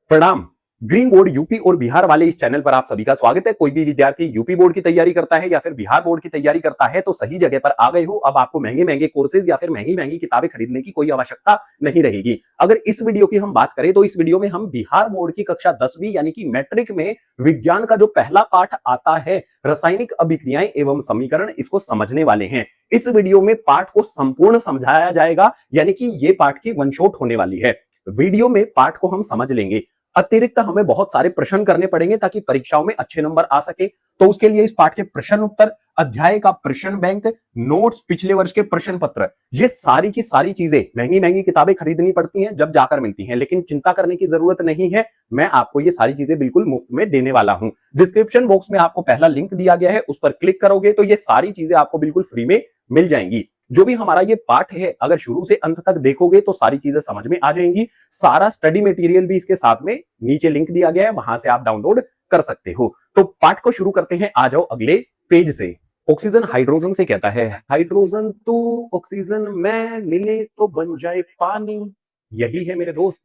प्रणाम। Green board UP और बिहार वाले इस चैनल पर आप सभी का स्वागत है। कोई भी विद्यार्थी यूपी बोर्ड की तैयारी करता है या फिर बिहार बोर्ड की तैयारी करता है तो सही जगह पर आ गए हो। अब आपको महंगे महंगे कोर्सेज या फिर महंगी महंगी किताबें खरीदने की कोई आवश्यकता नहीं रहेगी। अगर इस वीडियो की हम बात करें तो इस वीडियो में हम बिहार बोर्ड की कक्षा 10वीं यानी कि मैट्रिक में विज्ञान का जो पहला पाठ आता है रासायनिक अभिक्रियाएं एवं समीकरण, इसको समझने वाले हैं। इस वीडियो में पाठ को संपूर्ण समझाया जाएगा, यानी कि ये पाठ की वन शॉट होने वाली है। वीडियो में पाठ को हम समझ लेंगे, अतिरिक्त हमें बहुत सारे प्रश्न करने पड़ेंगे ताकि परीक्षाओं में अच्छे नंबर आ सके। तो उसके लिए इस पाठ के प्रश्न उत्तर, अध्याय का प्रश्न बैंक, नोट्स, पिछले वर्ष के प्रश्न पत्र, ये सारी की सारी चीजें महंगी महंगी किताबें खरीदनी पड़ती हैं जब जाकर मिलती हैं, लेकिन चिंता करने की जरूरत नहीं है। मैं आपको ये सारी चीजें बिल्कुल मुफ्त में देने वाला हूं। डिस्क्रिप्शन बॉक्स में आपको पहला लिंक दिया गया है, उस पर क्लिक करोगे तो ये सारी चीजें आपको बिल्कुल फ्री में मिल जाएंगी। जो भी हमारा ये पाठ है, अगर शुरू से अंत तक देखोगे तो सारी चीजें समझ में आ जाएंगी। सारा स्टडी मटेरियल भी इसके साथ में नीचे लिंक दिया गया है, वहां से आप डाउनलोड कर सकते हो। तो पाठ को शुरू करते हैं, आ जाओ अगले पेज से। ऑक्सीजन हाइड्रोजन से कहता है, हाइड्रोजन तो ऑक्सीजन में मिले तो बन जाए पानी। यही है मेरे दोस्त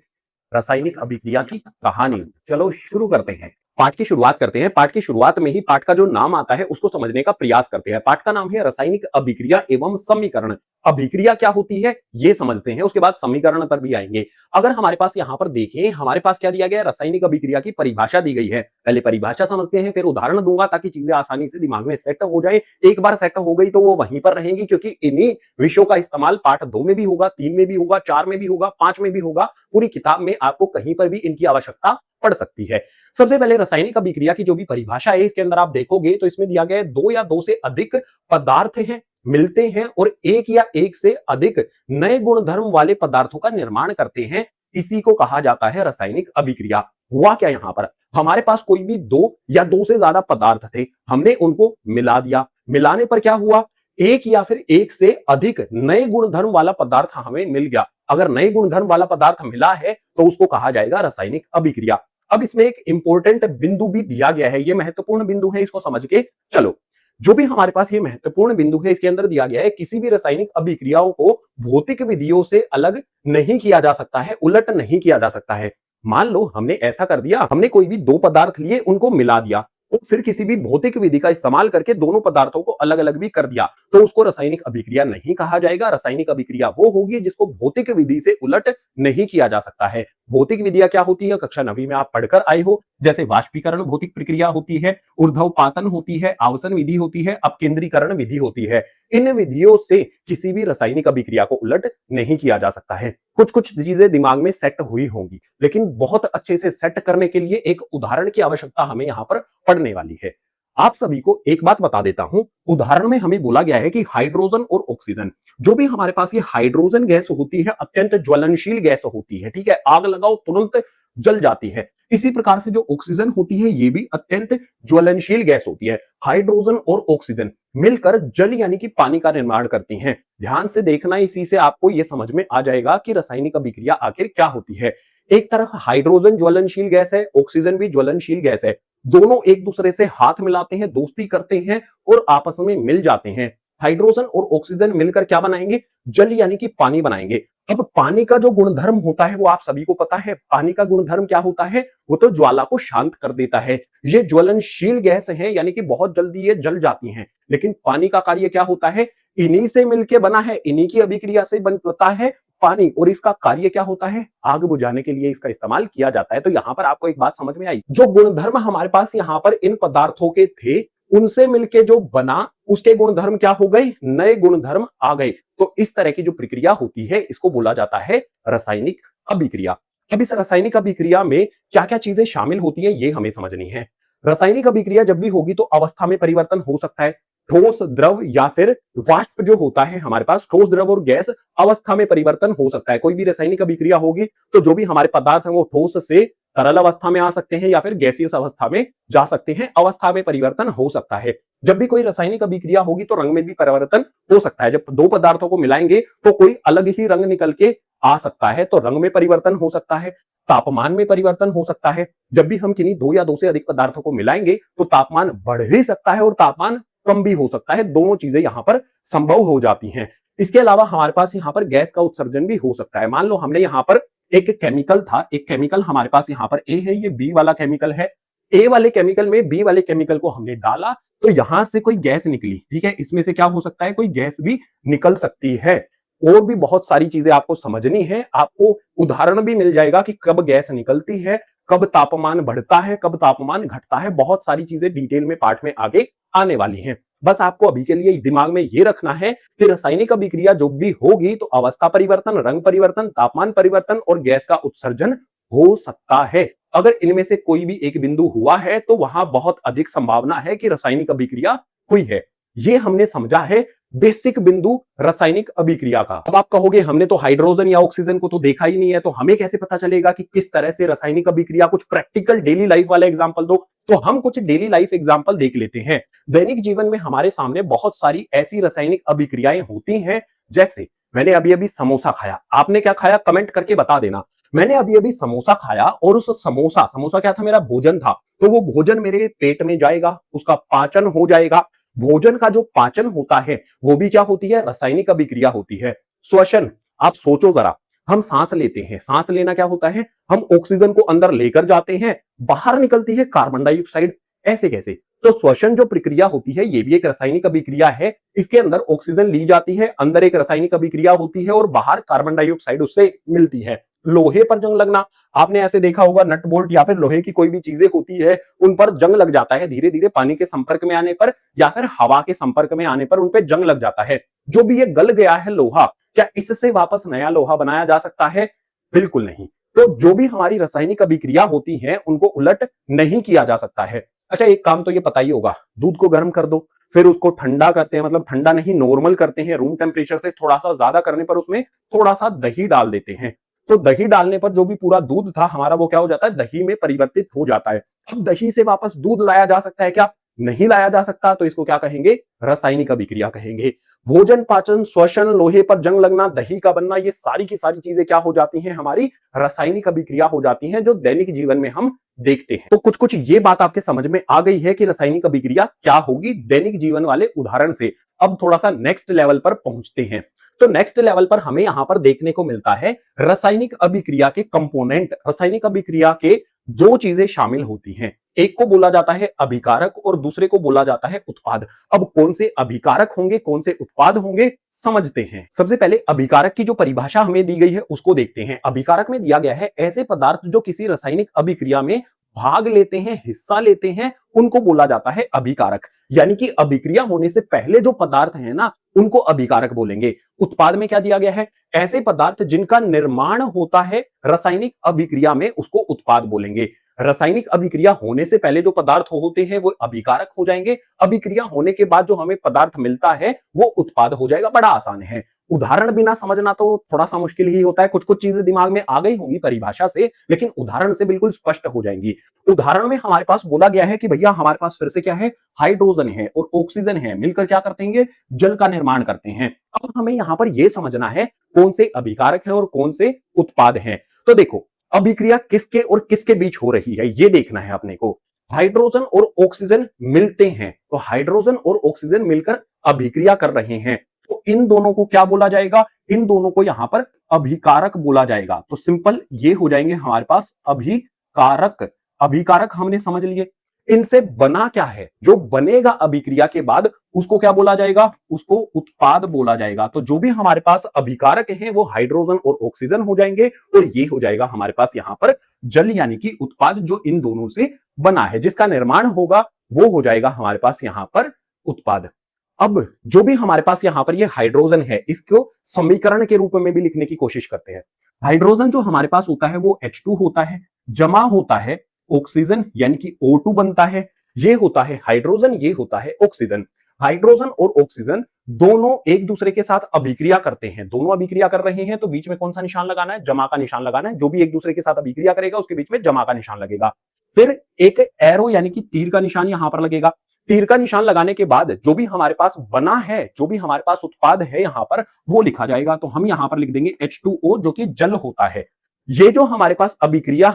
रासायनिक अभिक्रिया की कहानी। चलो शुरू करते हैं, पाठ की शुरुआत करते हैं। पाठ की शुरुआत में ही पाठ का जो नाम आता है उसको समझने का प्रयास करते हैं। पाठ का नाम है रासायनिक अभिक्रिया एवं समीकरण। अभिक्रिया क्या होती है ये समझते हैं, उसके बाद समीकरण पर भी आएंगे। अगर हमारे पास यहां पर देखें, हमारे पास क्या दिया गया है, रासायनिक अभिक्रिया की परिभाषा दी गई है। पहले परिभाषा समझते हैं, फिर उदाहरण दूंगा ताकि चीजें आसानी से दिमाग में सेट हो जाए। एक बार सेट हो गई तो वो वहीं पर रहेंगी, क्योंकि इन्हीं विषयों का इस्तेमाल पाठ 2 में भी होगा, 3 में भी होगा, 4 में भी होगा, 5 में भी होगा। पूरी किताब में आपको कहीं पर भी इनकी आवश्यकता पड़ सकती है। सबसे पहले रासायनिक अभिक्रिया की जो भी परिभाषा है, इसके अंदर आप देखोगे तो इसमें दिया गया है 2 या 2 से अधिक पदार्थ हैं, मिलते हैं और एक या एक से अधिक नए गुणधर्म वाले पदार्थों का निर्माण करते हैं। इसी को कहा जाता है रासायनिक अभिक्रिया। हुआ क्या यहां पर, हमारे पास कोई भी 2 या 2 से ज्यादा पदार्थ थे, हमने उनको मिला दिया। मिलाने पर क्या हुआ, एक या फिर एक से अधिक नए गुणधर्म वाला पदार्थ हमें मिल गया। अगर नए गुणधर्म वाला पदार्थ मिला है तो उसको कहा जाएगा रासायनिक अभिक्रिया। अब इसमें एक इंपॉर्टेंट बिंदु भी दिया गया है, ये महत्वपूर्ण बिंदु है, इसको समझ के चलो। जो भी हमारे पास ये महत्वपूर्ण बिंदु है, इसके अंदर दिया गया है किसी भी रासायनिक अभिक्रियाओं को भौतिक विधियों से अलग नहीं किया जा सकता है, उलट नहीं किया जा सकता है। मान लो हमने ऐसा कर दिया, हमने कोई भी 2 पदार्थ लिए, उनको मिला दिया, तो फिर किसी भी भौतिक विधि का इस्तेमाल करके दोनों पदार्थों को अलग अलग भी कर दिया, तो उसको रासायनिक अभिक्रिया नहीं कहा जाएगा। रासायनिक अभिक्रिया वो होगी जिसको भौतिक विधि से उलट नहीं किया जा सकता है। भौतिक विधियां क्या होती है, कक्षा 9वीं में आप पढ़कर आए हो, जैसे वाष्पीकरण भौतिक प्रक्रिया होती है, ऊर्ध्वपातन होती है, आवर्सन विधि होती है, अपकेंद्रीकरण विधि होती है। इन विधियों से किसी भी रासायनिक अभिक्रिया को उलट नहीं किया जा सकता है। कुछ कुछ चीजें दिमाग में सेट हुई होंगी, लेकिन बहुत अच्छे से सेट करने के लिए एक उदाहरण की आवश्यकता हमें यहां पर पड़ने वाली है। आप सभी को एक बात बता देता हूं, उदाहरण में हमें बोला गया है कि हाइड्रोजन और ऑक्सीजन, जो भी हमारे पास ये हाइड्रोजन गैस होती है अत्यंत ज्वलनशील गैस होती है, ठीक है, आग लगाओ तुरंत जल जाती है। इसी प्रकार से जो ऑक्सीजन होती है ये भी अत्यंत ज्वलनशील गैस होती है। हाइड्रोजन और ऑक्सीजन मिलकर जल यानी कि पानी का निर्माण करती हैं। ध्यान से देखना, इसी से आपको यह समझ में आ जाएगा कि रासायनिक अभिक्रिया आखिर क्या होती है। एक तरफ हाइड्रोजन ज्वलनशील गैस है, ऑक्सीजन भी ज्वलनशील गैस है। दोनों एक दूसरे से हाथ मिलाते हैं, दोस्ती करते हैं और आपस में मिल जाते हैं। हाइड्रोजन और ऑक्सीजन मिलकर क्या बनाएंगे, जल यानी कि पानी बनाएंगे। अब पानी का जो गुणधर्म होता है वो आप सभी को पता है। पानी का गुणधर्म क्या होता है, वो तो ज्वाला को शांत कर देता है। ये ज्वलनशील गैस है, यानी कि बहुत जल्दी ये जल जाती हैं। लेकिन पानी का कार्य क्या होता है, इन्हीं से मिलकर बना है, इन्हीं की अभिक्रिया से बनता है पानी, और इसका कार्य क्या होता है, आग बुझाने के लिए इसका इस्तेमाल किया जाता है। तो यहां पर आपको एक बात समझ में आई, जो गुणधर्म हमारे पास यहां पर इन पदार्थों के थे, उनसे मिलके जो बना उसके गुणधर्म क्या हो गए, नए गुणधर्म आ गए। तो इस तरह की जो प्रक्रिया होती है इसको बोला जाता है रासायनिक अभिक्रिया। अब इस रासायनिक अभिक्रिया में क्या क्या चीजें शामिल होती है ये हमें समझनी है। रासायनिक अभिक्रिया जब भी होगी तो अवस्था में परिवर्तन हो सकता है। ठोस, द्रव या फिर वाष्प जो होता है हमारे पास, ठोस, द्रव और गैस अवस्था में परिवर्तन हो सकता है। कोई भी रासायनिक अभिक्रिया होगी तो जो भी हमारे पदार्थ है वो ठोस से तरल अवस्था में आ सकते हैं या फिर गैसीय अवस्था में जा सकते हैं। अवस्था में परिवर्तन हो सकता है। जब भी कोई रासायनिक अभिक्रिया होगी तो रंग में भी परिवर्तन हो सकता है। जब 2 पदार्थों को मिलाएंगे तो कोई अलग ही रंग निकल के आ सकता है, तो रंग में परिवर्तन हो सकता है, तापमान में परिवर्तन हो सकता है। जब भी हम किन्हीं 2 या 2 से अधिक पदार्थों को मिलाएंगे तो तापमान बढ़ भी सकता है और तापमान कम भी हो सकता है। दोनों चीजें यहां पर संभव हो जाती हैं। इसके अलावा हमारे पास यहां पर गैस का उत्सर्जन भी हो सकता है। मान लो हमने यहां पर एक केमिकल था, एक केमिकल हमारे पास यहाँ पर ए है, ये बी वाला केमिकल है। ए वाले केमिकल में बी वाले केमिकल को हमने डाला तो यहां से कोई गैस निकली, ठीक है। इसमें से क्या हो सकता है, कोई गैस भी निकल सकती है। और भी बहुत सारी चीजें आपको समझनी है, आपको उदाहरण भी मिल जाएगा कि कब गैस निकलती है, कब तापमान बढ़ता है, कब तापमान घटता है। बहुत सारी चीजें डिटेल में पार्ट में आगे आने वाली हैं। बस आपको अभी के लिए दिमाग में ये रखना है कि रासायनिक अभिक्रिया जो भी होगी तो अवस्था परिवर्तन, रंग परिवर्तन, तापमान परिवर्तन और गैस का उत्सर्जन हो सकता है। अगर इनमें से कोई भी एक बिंदु हुआ है तो वहां बहुत अधिक संभावना है कि रासायनिक अभिक्रिया हुई है। ये हमने समझा है बेसिक बिंदु रासायनिक अभिक्रिया का। अब आप कहोगे हमने तो हाइड्रोजन या ऑक्सीजन को तो देखा ही नहीं है, तो हमें कैसे पता चलेगा कि किस तरह से रासायनिक अभिक्रिया, कुछ प्रैक्टिकल डेली लाइफ वाले एग्जांपल दो। तो हम कुछ डेली लाइफ एग्जांपल देख लेते हैं। दैनिक जीवन में हमारे सामने बहुत सारी ऐसी रासायनिक अभिक्रियाएं होती हैं, जैसे मैंने अभी अभी समोसा खाया, आपने क्या खाया कमेंट करके बता देना। मैंने अभी अभी समोसा खाया और उस समोसा क्या था, मेरा भोजन था, तो वो भोजन मेरे पेट में जाएगा, उसका पाचन हो जाएगा। भोजन का जो पाचन होता है वो भी क्या होती है, रासायनिक अभिक्रिया होती है। श्वसन, आप सोचो जरा, हम सांस लेते हैं, सांस लेना क्या होता है, हम ऑक्सीजन को अंदर लेकर जाते हैं, बाहर निकलती है कार्बन डाइऑक्साइड। ऐसे कैसे, तो श्वसन जो प्रक्रिया होती है ये भी एक रासायनिक अभिक्रिया है। इसके अंदर ऑक्सीजन ली जाती है, अंदर एक रासायनिक अभिक्रिया होती है और बाहर कार्बन डाइऑक्साइड उससे मिलती है। लोहे पर जंग लगना, आपने ऐसे देखा होगा, नट बोल्ट या फिर लोहे की कोई भी चीजें होती है उन पर जंग लग जाता है, धीरे धीरे पानी के संपर्क में आने पर या फिर हवा के संपर्क में आने पर उन पे जंग लग जाता है। जो भी ये गल गया है लोहा, क्या इससे वापस नया लोहा बनाया जा सकता है? बिल्कुल नहीं। तो जो भी हमारी रासायनिक अभिक्रिया होती है उनको उलट नहीं किया जा सकता है। अच्छा, एक काम तो ये पता ही होगा, दूध को गर्म कर दो, फिर उसको ठंडा करते हैं, मतलब ठंडा नहीं नॉर्मल करते हैं, रूम टेम्परेचर से थोड़ा सा ज्यादा करने पर उसमें थोड़ा सा दही डाल देते हैं। तो दही डालने पर जो भी पूरा दूध था हमारा वो क्या हो जाता है, दही में परिवर्तित हो जाता है। अब दही से वापस दूध लाया जा सकता है क्या? नहीं लाया जा सकता, तो इसको क्या कहेंगे, रासायनिक अभिक्रिया कहेंगे। भोजन, पाचन, श्वसन, लोहे पर जंग लगना, दही का बनना, ये सारी की सारी चीजें क्या हो जाती हैं, हमारी रासायनिक अभिक्रिया हो जाती हैं, जो दैनिक जीवन में हम देखते हैं। तो कुछ कुछ ये बात आपके समझ में आ गई है कि रासायनिक अभिक्रिया क्या होगी दैनिक जीवन वाले उदाहरण से। अब थोड़ा सा नेक्स्ट लेवल पर पहुंचते हैं। तो नेक्स्ट लेवल पर हमें यहां पर देखने को मिलता है रासायनिक अभिक्रिया के कंपोनेंट। रासायनिक अभिक्रिया के दो चीजें शामिल होती हैं, एक को बोला जाता है अभिकारक और दूसरे को बोला जाता है उत्पाद। अब कौन से अभिकारक होंगे, कौन से उत्पाद होंगे, समझते हैं। सबसे पहले अभिकारक की जो परिभाषा हमें दी गई है उसको देखते हैं। अभिकारक में दिया गया है ऐसे पदार्थ जो किसी रासायनिक अभिक्रिया में भाग लेते हैं, हिस्सा लेते हैं, उनको बोला जाता है अभिकारक। यानी कि अभिक्रिया होने से पहले जो पदार्थ है ना उनको अभिकारक बोलेंगे। उत्पाद में क्या दिया गया है, ऐसे पदार्थ जिनका निर्माण होता है रासायनिक अभिक्रिया में, उसको उत्पाद बोलेंगे। रासायनिक अभिक्रिया होने से पहले जो पदार्थ होते हैं वो अभिकारक हो जाएंगे, अभिक्रिया होने के बाद जो हमें पदार्थ मिलता है वो उत्पाद हो जाएगा। बड़ा आसान है, उदाहरण बिना समझना तो थोड़ा सा मुश्किल ही होता है। कुछ कुछ चीजें दिमाग में आ गई होंगी परिभाषा से, लेकिन उदाहरण से बिल्कुल स्पष्ट हो जाएंगी। उदाहरण में हमारे पास बोला गया है कि भैया हमारे पास फिर से क्या है, हाइड्रोजन है और ऑक्सीजन है, मिलकर क्या करते हैं, जल का निर्माण करते हैं। अब हमें यहां पर यह समझना है कौन से अभिकारक है और कौन से उत्पाद हैं। तो देखो, अभिक्रिया किसके और किसके बीच हो रही है ये देखना है अपने को। हाइड्रोजन और ऑक्सीजन मिलते हैं, तो हाइड्रोजन और ऑक्सीजन मिलकर अभिक्रिया कर रहे हैं, तो इन दोनों को क्या बोला जाएगा, इन दोनों को यहां पर अभिकारक बोला जाएगा। तो सिंपल ये हो जाएंगे हमारे पास अभिकारक। अभिकारक हमने समझ लिए। इनसे बना क्या है, जो बनेगा अभिक्रिया के बाद उसको क्या बोला जाएगा, उसको उत्पाद बोला जाएगा। तो जो भी हमारे पास अभिकारक हैं वो हाइड्रोजन और ऑक्सीजन हो जाएंगे और ये हो जाएगा हमारे पास यहां पर जल, यानी कि उत्पाद जो इन दोनों से बना है, जिसका निर्माण होगा वो हो जाएगा हमारे पास यहां पर उत्पाद। अब जो भी हमारे पास यहां पर ये हाइड्रोजन है, इसको समीकरण के रूप में भी लिखने की कोशिश करते हैं। हाइड्रोजन जो हमारे पास होता है वो H2 होता है, जमा होता है ऑक्सीजन यानी कि O2 बनता है। ये होता है हाइड्रोजन, ये होता है ऑक्सीजन। हाइड्रोजन और ऑक्सीजन दोनों एक दूसरे के साथ अभिक्रिया करते हैं, दोनों अभिक्रिया कर रहे हैं, तो बीच में कौन सा निशान लगाना है, जमा का निशान लगाना है। जो भी एक दूसरे के साथ अभिक्रिया करेगा उसके बीच में जमा का निशान लगेगा। फिर एक एरो यानी कि तीर का निशान यहां पर लगेगा। तीर का निशान लगाने के बाद जो भी हमारे पास बना है, जो भी हमारे पास उत्पाद है यहां पर, वो लिखा जाएगा। तो हम यहां पर लिख देंगे H2O जो कि जल होता है। ये जो हमारे पास अभिक्रिया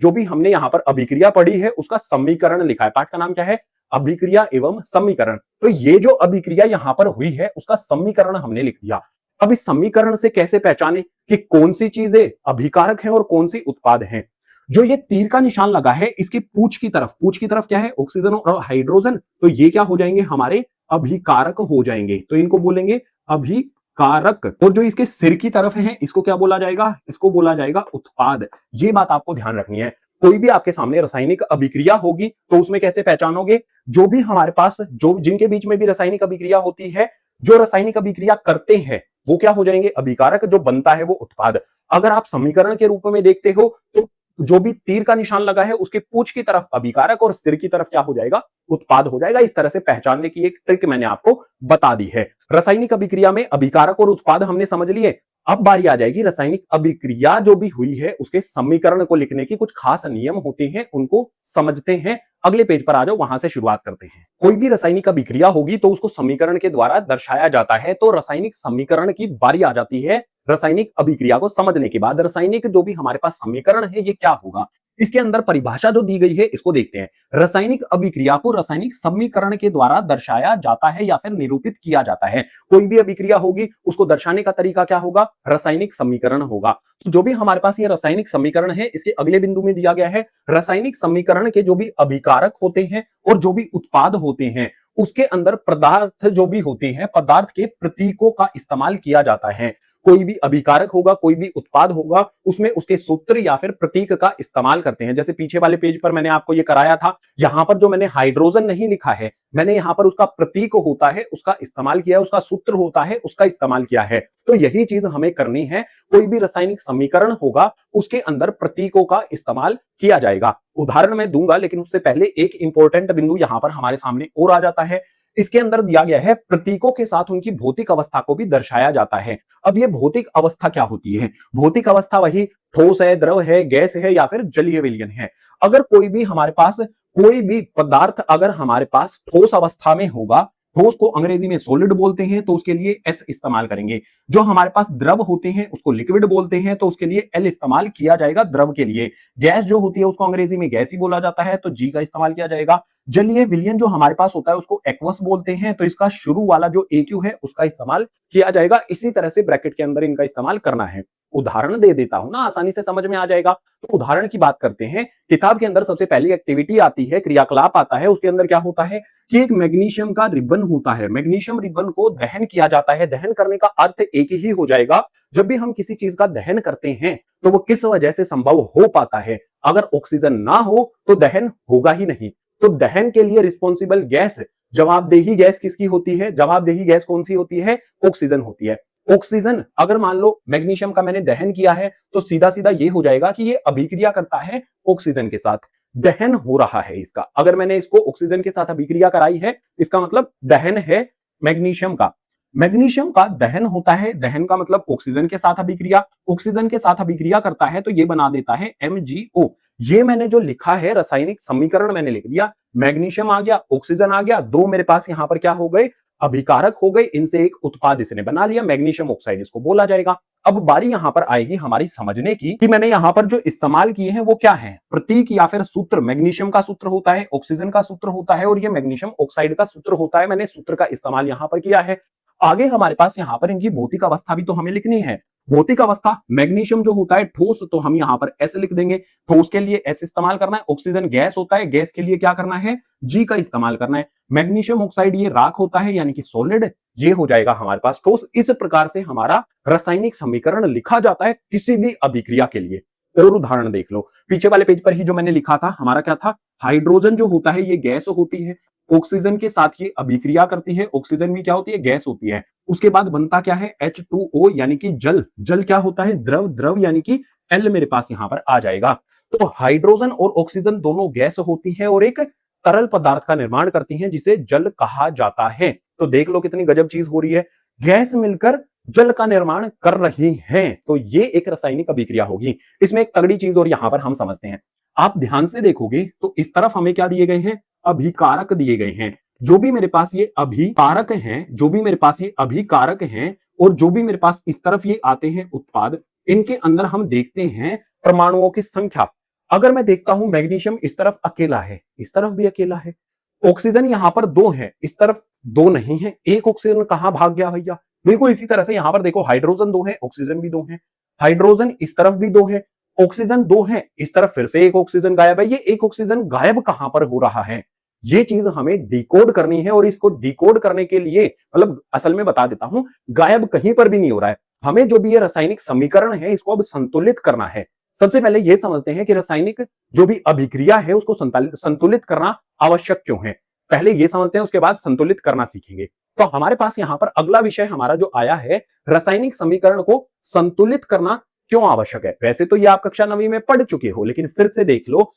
जो भी हमने यहां पर अभिक्रिया पढ़ी है उसका समीकरण लिखा है। पाठ का नाम क्या है, अभिक्रिया एवं समीकरण। तो ये जो अभिक्रिया यहां पर हुई है उसका समीकरण हमने लिख दिया। अब इस समीकरण से कैसे पहचाने कि कौन सी चीजें अभिकारक हैं और कौन सी उत्पाद हैं। जो ये तीर का निशान लगा है इसकी पूंछ की तरफ क्या है, ऑक्सीजन और हाइड्रोजन, तो ये क्या हो जाएंगे, हमारे अभिकारक हो जाएंगे, तो इनको बोलेंगे अभिकारक। और जो इसके सिर की तरफ है इसको क्या बोला जाएगा, इसको बोला जाएगा उत्पाद। ये बात आपको ध्यान रखनी है। कोई भी आपके सामने रासायनिक अभिक्रिया होगी तो उसमें कैसे पहचानोगे, जो भी हमारे पास जो जिनके बीच में भी रासायनिक अभिक्रिया होती है, जो रासायनिक अभिक्रिया करते हैं वो क्या हो जाएंगे, अभिकारक, जो बनता है वो उत्पाद। अगर आप समीकरण के रूप में देखते हो तो जो भी तीर का निशान लगा है उसके पूंछ की तरफ अभिकारक और सिर की तरफ क्या हो जाएगा, उत्पाद हो जाएगा। इस तरह से पहचानने की एक ट्रिक मैंने आपको बता दी है। रासायनिक अभिक्रिया में अभिकारक और उत्पाद हमने समझ लिए। अब बारी आ जाएगी रासायनिक अभिक्रिया जो भी हुई है उसके समीकरण को लिखने की। कुछ खास नियम होते हैं उनको समझते हैं। अगले पेज पर आ जाओ, वहां से शुरुआत करते हैं। कोई भी रासायनिक अभिक्रिया होगी तो उसको समीकरण के द्वारा दर्शाया जाता है। तो रासायनिक समीकरण की बारी आ जाती है। रासायनिक अभिक्रिया को समझने के बाद रासायनिक जो भी हमारे पास समीकरण है ये क्या होगा, इसके अंदर परिभाषा जो दी गई है इसको देखते हैं। रासायनिक अभिक्रिया को रासायनिक समीकरण के द्वारा दर्शाया जाता है या फिर निरूपित किया जाता है। कोई भी अभिक्रिया होगी उसको दर्शाने का तरीका क्या होगा, रासायनिक समीकरण होगा। तो जो भी हमारे पास ये रासायनिक समीकरण है इसके अगले बिंदु में दिया गया है, रासायनिक समीकरण के जो भी अभिकारक होते हैं और जो भी उत्पाद होते हैं उसके अंदर पदार्थ जो भी होते हैं, पदार्थ के प्रतीकों का इस्तेमाल किया जाता है। कोई भी अभिकारक होगा, कोई भी उत्पाद होगा, उसमें उसके सूत्र या फिर प्रतीक का इस्तेमाल करते हैं। जैसे पीछे वाले पेज पर मैंने आपको ये कराया था, यहां पर जो मैंने हाइड्रोजन नहीं लिखा है, मैंने यहां पर उसका प्रतीक होता है उसका इस्तेमाल किया है, उसका सूत्र होता है उसका इस्तेमाल किया है। तो यही चीज हमें करनी है। कोई भी रासायनिक समीकरण होगा उसके अंदर प्रतीकों का इस्तेमाल किया जाएगा। उदाहरण मैं दूंगा लेकिन उससे पहले एक इंपॉर्टेंट बिंदु यहां पर हमारे सामने और आ जाता है। इसके अंदर दिया गया है प्रतीकों के साथ उनकी भौतिक अवस्था को भी दर्शाया जाता है। अब ये भौतिक अवस्था क्या होती है, भौतिक अवस्था वही ठोस है, द्रव है, गैस है या फिर जलीय विलयन है। अगर कोई भी हमारे पास कोई भी पदार्थ अगर हमारे पास ठोस अवस्था में होगा, ठोस को अंग्रेजी में सॉलिड बोलते हैं तो उसके लिए एस इस्तेमाल करेंगे। जो हमारे पास द्रव होते हैं उसको लिक्विड बोलते हैं तो उसके लिए एल इस्तेमाल किया जाएगा द्रव के लिए। गैस जो होती है उसको अंग्रेजी में गैस ही बोला जाता है तो जी का इस्तेमाल किया जाएगा। जलीय विलयन जो हमारे पास होता है उसको एक्वस बोलते हैं तो इसका शुरू वाला जो एक्यू है उसका इस्तेमाल किया जाएगा। इसी तरह से ब्रैकेट के अंदर इनका इस्तेमाल करना है। उदाहरण दे देता हूं ना, आसानी से समझ में आ जाएगा। तो उदाहरण की बात करते हैं। किताब के अंदर सबसे पहली एक्टिविटी आती है, क्रियाकलाप आता है। उसके अंदर क्या होता है कि एक मैग्नीशियम का रिबन होता है। मैग्नीशियम रिबन को दहन किया जाता है। दहन करने का अर्थ एक ही हो जाएगा, जब भी हम किसी चीज का दहन करते हैं तो वो किस वजह से संभव हो पाता है। अगर ऑक्सीजन ना हो तो दहन होगा ही नहीं। तो दहन के लिए रिस्पॉन्सिबल गैस, जवाबदेही गैस किसकी होती है, जवाबदेही गैस कौन सी होती है, ऑक्सीजन होती है। ऑक्सीजन अगर मान लो मैग्नीशियम का मैंने दहन किया है तो सीधा सीधा ये हो जाएगा कि ये अभिक्रिया करता है ऑक्सीजन के साथ, दहन हो रहा है इसका। अगर मैंने इसको ऑक्सीजन के साथ अभिक्रिया कराई है इसका मतलब दहन है मैग्नीशियम का। मैग्नीशियम का दहन होता है, दहन का मतलब ऑक्सीजन के साथ अभिक्रिया, ऑक्सीजन के साथ अभिक्रिया करता है तो ये बना देता है MgO। ये मैंने जो लिखा है रासायनिक समीकरण मैंने लिख दिया। मैग्नीशियम आ गया, ऑक्सीजन आ गया, दो मेरे पास यहां पर क्या हो गए, अभिकारक हो गए। इनसे एक उत्पाद इसने बना लिया, मैग्नीशियम ऑक्साइड इसको बोला जाएगा। अब बारी यहां पर आएगी हमारी समझने की कि मैंने यहां पर जो इस्तेमाल किए हैं वो क्या है, प्रतीक या फिर सूत्र। मैग्नीशियम का सूत्र होता है, ऑक्सीजन का सूत्र होता है और ये मैग्नीशियम ऑक्साइड का सूत्र होता है। मैंने सूत्र का इस्तेमाल यहां पर किया है। आगे हमारे पास यहां पर इनकी भौतिक अवस्था भी तो हमें लिखनी है। भौतिक अवस्था, मैग्नीशियम जो होता है ठोस तो हम यहां पर एस लिख देंगे, ठोस के लिए एस इस्तेमाल करना है। ऑक्सीजन गैस होता है, गैस के लिए क्या करना है, जी का इस्तेमाल करना है। मैग्नीशियम ऑक्साइड ये राख होता है यानी कि सॉलिड, ये हो जाएगा हमारे पास ठोस। इस प्रकार से हमारा रासायनिक समीकरण लिखा जाता है किसी भी अभिक्रिया के लिए। और उदाहरण देख लो, पीछे वाले पेज पर ही जो मैंने लिखा था हमारा क्या था, हाइड्रोजन जो होता है ये गैस होती है, ऑक्सीजन के साथ ये अभिक्रिया करती है। ऑक्सीजन भी क्या होती है, गैस होती है। उसके बाद बनता क्या है, H2O यानी कि जल। जल क्या होता है, द्रव। द्रव यानी कि L मेरे पास यहां पर आ जाएगा। तो हाइड्रोजन और ऑक्सीजन दोनों गैस होती है और एक तरल पदार्थ का निर्माण करती हैं जिसे जल कहा जाता है। तो देख लो कितनी गजब चीज हो रही है, गैस मिलकर जल का निर्माण कर रही हैं। तो ये एक रासायनिक अभिक्रिया होगी। इसमें एक तगड़ी चीज और यहां पर हम समझते हैं। आप ध्यान से देखोगे तो इस तरफ हमें क्या दिए गए हैं, अभिकारक दिए गए हैं। जो भी मेरे पास ये अभिकारक हैं, जो भी मेरे पास ये अभिकारक हैं और जो भी मेरे पास इस तरफ ये आते हैं उत्पाद, इनके अंदर हम देखते हैं परमाणुओं की संख्या। अगर मैं देखता हूं मैग्नीशियम इस तरफ अकेला है, इस तरफ भी अकेला है। ऑक्सीजन यहां पर दो है, इस तरफ दो नहीं है। एक ऑक्सीजन कहां भाग गया भैया, बिल्कुल इसी तरह से यहां पर देखो हाइड्रोजन दो है, ऑक्सीजन भी दो है। हाइड्रोजन इस तरफ भी दो है, ऑक्सीजन दो है, इस तरफ फिर से एक ऑक्सीजन गायब है। ये एक ऑक्सीजन गायब कहां पर हो रहा है, ये चीज हमें डिकोड करनी है। और इसको डिकोड करने के लिए मतलब असल में बता देता हूं, गायब कहीं पर भी नहीं हो रहा है। हमें जो भी ये रासायनिक समीकरण है इसको अब संतुलित करना है। सबसे पहले यह समझते हैं कि रासायनिक जो भी अभिक्रिया है उसको संतुलित करना आवश्यक क्यों है। पहले ये समझते हैं, उसके बाद संतुलित करना सीखेंगे। तो हमारे पास यहां पर अगला विषय हमारा जो आया है, रासायनिक समीकरण को संतुलित करना क्यों आवश्यक है। वैसे तो ये आप कक्षा 9वीं में पढ़ चुके हो, लेकिन फिर से देख लो,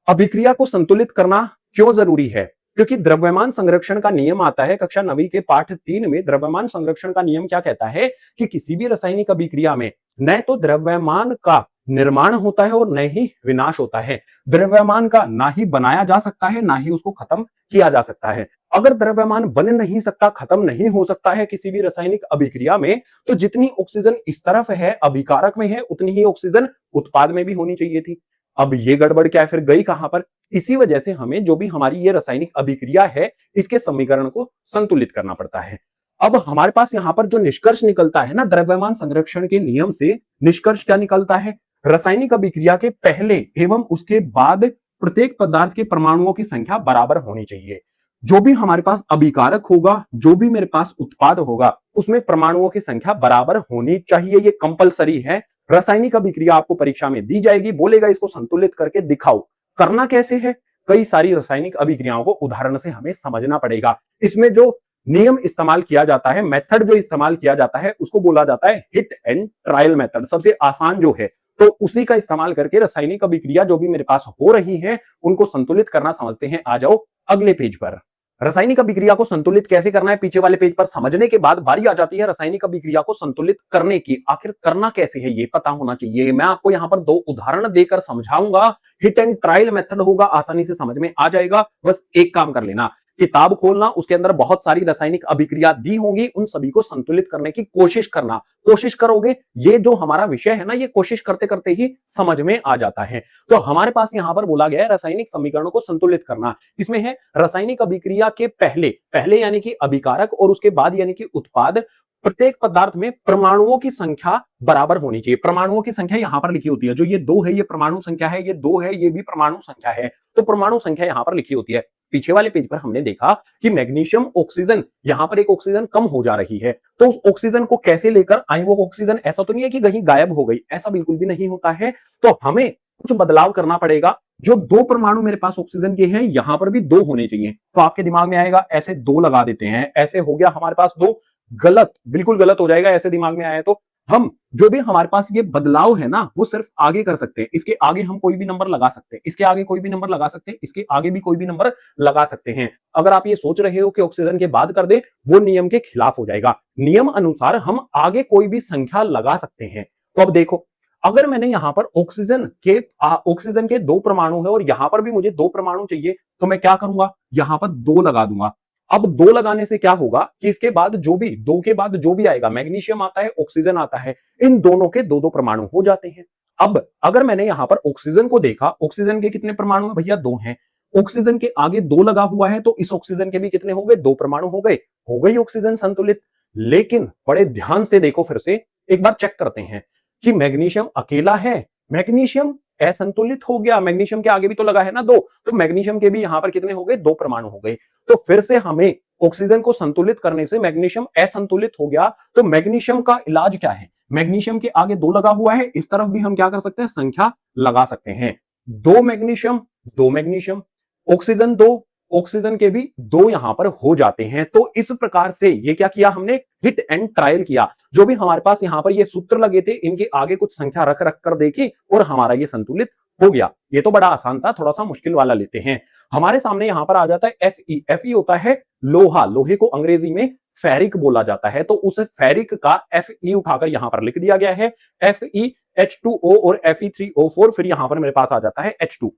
अभिक्रिया को संतुलित करना क्यों जरूरी है। क्योंकि द्रव्यमान संरक्षण का नियम आता है कक्षा 9वीं के पाठ 3 में। द्रव्यमान संरक्षण का नियम क्या कहता है कि किसी भी रासायनिक अभिक्रिया में न तो द्रव्यमान का निर्माण होता है और न ही विनाश होता है। द्रव्यमान का ना ही बनाया जा सकता है, ना ही उसको खत्म किया जा सकता है। अगर द्रव्यमान बन नहीं सकता, खत्म नहीं हो सकता है किसी भी रासायनिक अभिक्रिया में, तो जितनी ऑक्सीजन इस तरफ है अभिकारक में है, उतनी ही ऑक्सीजन उत्पाद में भी होनी चाहिए थी। अब ये गड़बड़ क्या है, फिर गई कहां पर। इसी वजह से हमें जो भी हमारी ये रासायनिक अभिक्रिया है इसके समीकरण को संतुलित करना पड़ता है। अब हमारे पास यहां पर जो निष्कर्ष निकलता है ना द्रव्यमान संरक्षण के नियम से, निष्कर्ष क्या निकलता है, रासायनिक अभिक्रिया के पहले एवं उसके बाद प्रत्येक पदार्थ के परमाणुओं की संख्या बराबर होनी चाहिए। जो भी हमारे पास अभिकारक होगा, जो भी मेरे पास उत्पाद होगा, उसमें परमाणुओं की संख्या बराबर होनी चाहिए। ये कंपलसरी है। रासायनिक अभिक्रिया आपको परीक्षा में दी जाएगी, बोलेगा इसको संतुलित करके दिखाओ। करना कैसे है, कई सारी रासायनिक अभिक्रियाओं को उदाहरण से हमें समझना पड़ेगा। इसमें जो नियम इस्तेमाल किया जाता है, मेथड जो इस्तेमाल किया जाता है, उसको बोला जाता है हिट एंड ट्रायल मेथड। सबसे आसान जो है, तो उसी का इस्तेमाल करके रासायनिक अभिक्रिया जो भी मेरे पास हो रही है उनको संतुलित करना समझते हैं। आ जाओ अगले पेज पर। रासायनिक अभिक्रिया को संतुलित कैसे करना है पीछे वाले पेज पर समझने के बाद बारी आ जाती है रासायनिक अभिक्रिया को संतुलित करने की। आखिर करना कैसे है ये पता होना चाहिए। मैं आपको यहां पर 2 उदाहरण देकर समझाऊंगा। हिट एंड ट्रायल मेथड होगा, आसानी से समझ में आ जाएगा। बस एक काम कर लेना, किताब खोलना, उसके अंदर बहुत सारी रासायनिक अभिक्रिया दी होंगी, उन सभी को संतुलित करने की कोशिश करना। कोशिश करोगे, ये जो हमारा विषय है ना, ये कोशिश करते करते ही समझ में आ जाता है। तो हमारे पास यहां पर बोला गया है रासायनिक समीकरणों को संतुलित करना। इसमें है रासायनिक अभिक्रिया के पहले यानी कि अभिकारक और उसके बाद यानी कि उत्पाद, प्रत्येक पदार्थ में परमाणुओं की संख्या बराबर होनी चाहिए। परमाणुओं की संख्या यहां पर लिखी होती है, जो ये 2 है ये परमाणु संख्या है, ये 2 है ये भी परमाणु संख्या है। तो परमाणु संख्या यहां पर लिखी होती है। पीछे वाले पेज पर हमने देखा कि मैग्नीशियम ऑक्सीजन, यहां पर एक ऑक्सीजन कम हो जा रही है, तो उस ऑक्सीजन को कैसे लेकर आए। वो ऑक्सीजन ऐसा तो नहीं है कि कहीं गायब हो गई, ऐसा बिल्कुल भी नहीं होता है। तो हमें कुछ बदलाव करना पड़ेगा। जो 2 परमाणु मेरे पास ऑक्सीजन के हैं, यहां पर भी 2 होने चाहिए। तो आपके दिमाग में आएगा ऐसे 2 लगा देते हैं, ऐसे हो गया हमारे पास 2। गलत, बिल्कुल गलत हो जाएगा। ऐसे दिमाग में आया तो हम जो भी हमारे पास ये बदलाव है ना, वो सिर्फ आगे कर सकते हैं। इसके आगे हम कोई भी नंबर लगा सकते हैं, इसके आगे कोई भी नंबर लगा सकते हैं, इसके आगे भी कोई भी नंबर लगा सकते हैं। अगर आप ये सोच रहे हो कि ऑक्सीजन के बाद कर दे, वो नियम के खिलाफ हो जाएगा। नियम अनुसार हम आगे कोई भी संख्या लगा सकते हैं। तो अब देखो, अगर मैंने यहां पर ऑक्सीजन के 2 परमाणु है और यहां पर भी मुझे 2 परमाणु चाहिए, तो मैं क्या करूंगा, यहां पर 2 लगा दूंगा। अब 2 लगाने से क्या होगा कि इसके बाद जो भी 2 के बाद जो भी आएगा, मैग्नीशियम आता है, ऑक्सीजन आता है, इन दोनों के 2-2 परमाणु हो जाते हैं। अब अगर मैंने यहां पर ऑक्सीजन को देखा, ऑक्सीजन के कितने परमाणु है भैया, 2 हैं। ऑक्सीजन के आगे 2 लगा हुआ है, तो इस ऑक्सीजन के भी कितने हो गए, 2 परमाणु हो गए। हो गई ऑक्सीजन संतुलित। लेकिन बड़े ध्यान से देखो, फिर से एक बार चेक करते हैं कि मैग्नीशियम अकेला है, मैग्नीशियम असंतुलित हो गया। मैग्नीशियम के आगे भी तो लगा है ना 2, तो मैग्नीशियम के भी यहां पर कितने हो गए, 2 परमाणु हो गए। तो फिर से हमें ऑक्सीजन को संतुलित करने से मैग्नीशियम असंतुलित हो गया। तो मैग्नीशियम का इलाज क्या है, मैग्नीशियम के आगे 2 लगा हुआ है, इस तरफ भी हम क्या कर सकते हैं, संख्या लगा सकते हैं। 2 मैग्नीशियम, 2 मैग्नीशियम, ऑक्सीजन 2, ऑक्सीजन के भी 2 यहां पर हो जाते हैं। तो इस प्रकार से ये क्या किया हमने, हिट एंड ट्रायल किया। जो भी हमारे पास यहां पर ये सूत्र लगे थे, इनके आगे कुछ संख्या रख रख कर देखी और हमारा ये संतुलित हो गया। ये तो बड़ा आसान था, थोड़ा सा मुश्किल वाला लेते हैं। हमारे सामने यहां पर आ जाता है Fe। Fe होता है लोहा, लोहे को अंग्रेजी में फेरिक बोला जाता है। तो उस फेरिक का Fe उठाकर यहां पर लिख दिया गया है, FeH2O और Fe3O4। फिर यहां पर मेरे पास आ जाता है H2।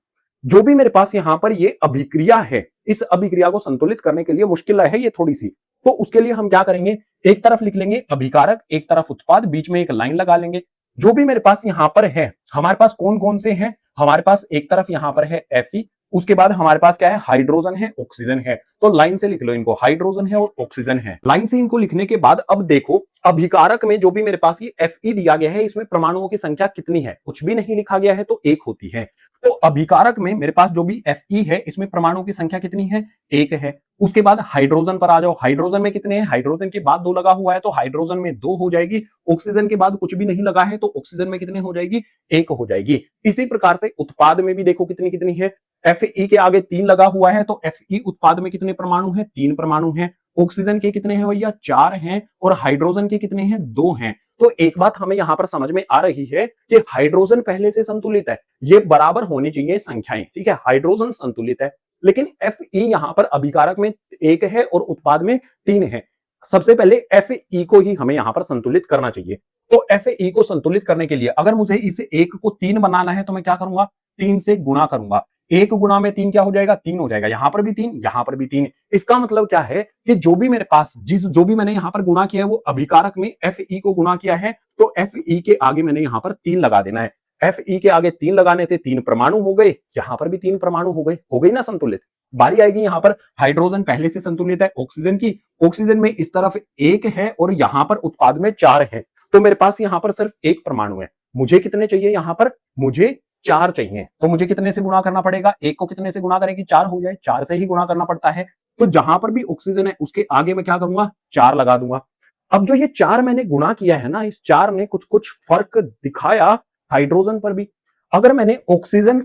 जो भी मेरे पास यहां पर ये अभिक्रिया है, इस अभिक्रिया को संतुलित करने के लिए मुश्किल है ये थोड़ी सी। तो उसके लिए हम क्या करेंगे, एक तरफ लिख लेंगे अभिकारक, एक तरफ उत्पाद, बीच में एक लाइन लगा लेंगे। जो भी मेरे पास यहां पर है, हमारे पास कौन कौन से हैं, हमारे पास एक तरफ यहां पर है Fe, उसके बाद हमारे पास क्या है, हाइड्रोजन है, ऑक्सीजन है। तो लाइन से लिख लो इनको, हाइड्रोजन है और ऑक्सीजन है। लाइन से इनको लिखने के बाद अब देखो अभिकारक में जो भी मेरे पास ये Fe दिया गया है, इसमें परमाणुओं की संख्या कितनी है, कुछ भी नहीं लिखा गया है तो एक होती है। तो अभिकारक में मेरे पास जो भी Fe है, इसमें परमाणुओं की संख्या कितनी है, एक है। उसके बाद हाइड्रोजन पर आ जाओ, हाइड्रोजन में कितने हैं, हाइड्रोजन के बाद 2 लगा हुआ है तो हाइड्रोजन में 2 हो जाएगी। ऑक्सीजन के बाद कुछ भी नहीं लगा है तो ऑक्सीजन में कितने हो जाएगी, 1 हो जाएगी। इसी प्रकार से उत्पाद में भी देखो कितनी कितनी है, Fe के आगे 3 लगा हुआ है तो Fe उत्पाद में कितने परमाणु हैं, 3 परमाणु हैं। ऑक्सीजन के कितने हैं भैया, 4 हैं। और हाइड्रोजन के कितने हैं, 2 हैं। तो एक बात हमें यहां पर समझ में आ रही है कि हाइड्रोजन पहले से संतुलित है, ये बराबर होनी चाहिए संख्याएं, ठीक है, हाइड्रोजन संतुलित है। लेकिन Fe यहां पर अभिकारक में 1 है और उत्पाद में 3 है। सबसे पहले Fe को ही हमें यहां पर संतुलित करना चाहिए। तो Fe को संतुलित करने के लिए अगर मुझे इस 1 को 3 बनाना है तो मैं क्या करूंगा, 3 से गुणा करूंगा। 1 गुणा में 3 क्या हो जाएगा, 3 हो जाएगा। यहां पर भी 3, यहां पर भी 3। इसका मतलब क्या है कि जो भी मेरे पास जो भी मैंने यहां पर गुणा किया है वो अभिकारक में Fe को गुणा किया है, तो Fe के आगे मैंने यहां पर 3 लगा देना है। Fe के आगे 3 लगाने से 3 परमाणु हो गए, यहां पर भी 3 परमाणु हो गई ना संतुलित। बारी आएगी यहां पर, हाइड्रोजन पहले से संतुलित है ऑक्सीजन की, ऑक्सीजन में इस तरफ 1 है और यहां पर उत्पाद में 4 है। तो मेरे पास यहां पर सिर्फ 1 परमाणु है। मुझे कितने चाहिए यहां पर, मुझे 4 चाहिए। तो मुझे कितने से गुणा करना पड़ेगा, 1 को कितने से गुणा करें कि 4 हो जाए, 4 से ही गुणा करना पड़ता है। तो जहां पर भी ऑक्सीजन है उसके आगे मैं क्या करूंगा, 4 लगा दूंगा। अब जो ये 4 मैंने गुणा किया है ना, इस 4 ने कुछ कुछ फर्क दिखाया हाइड्रोजन पर भी। अगर मैंने ऑक्सीजन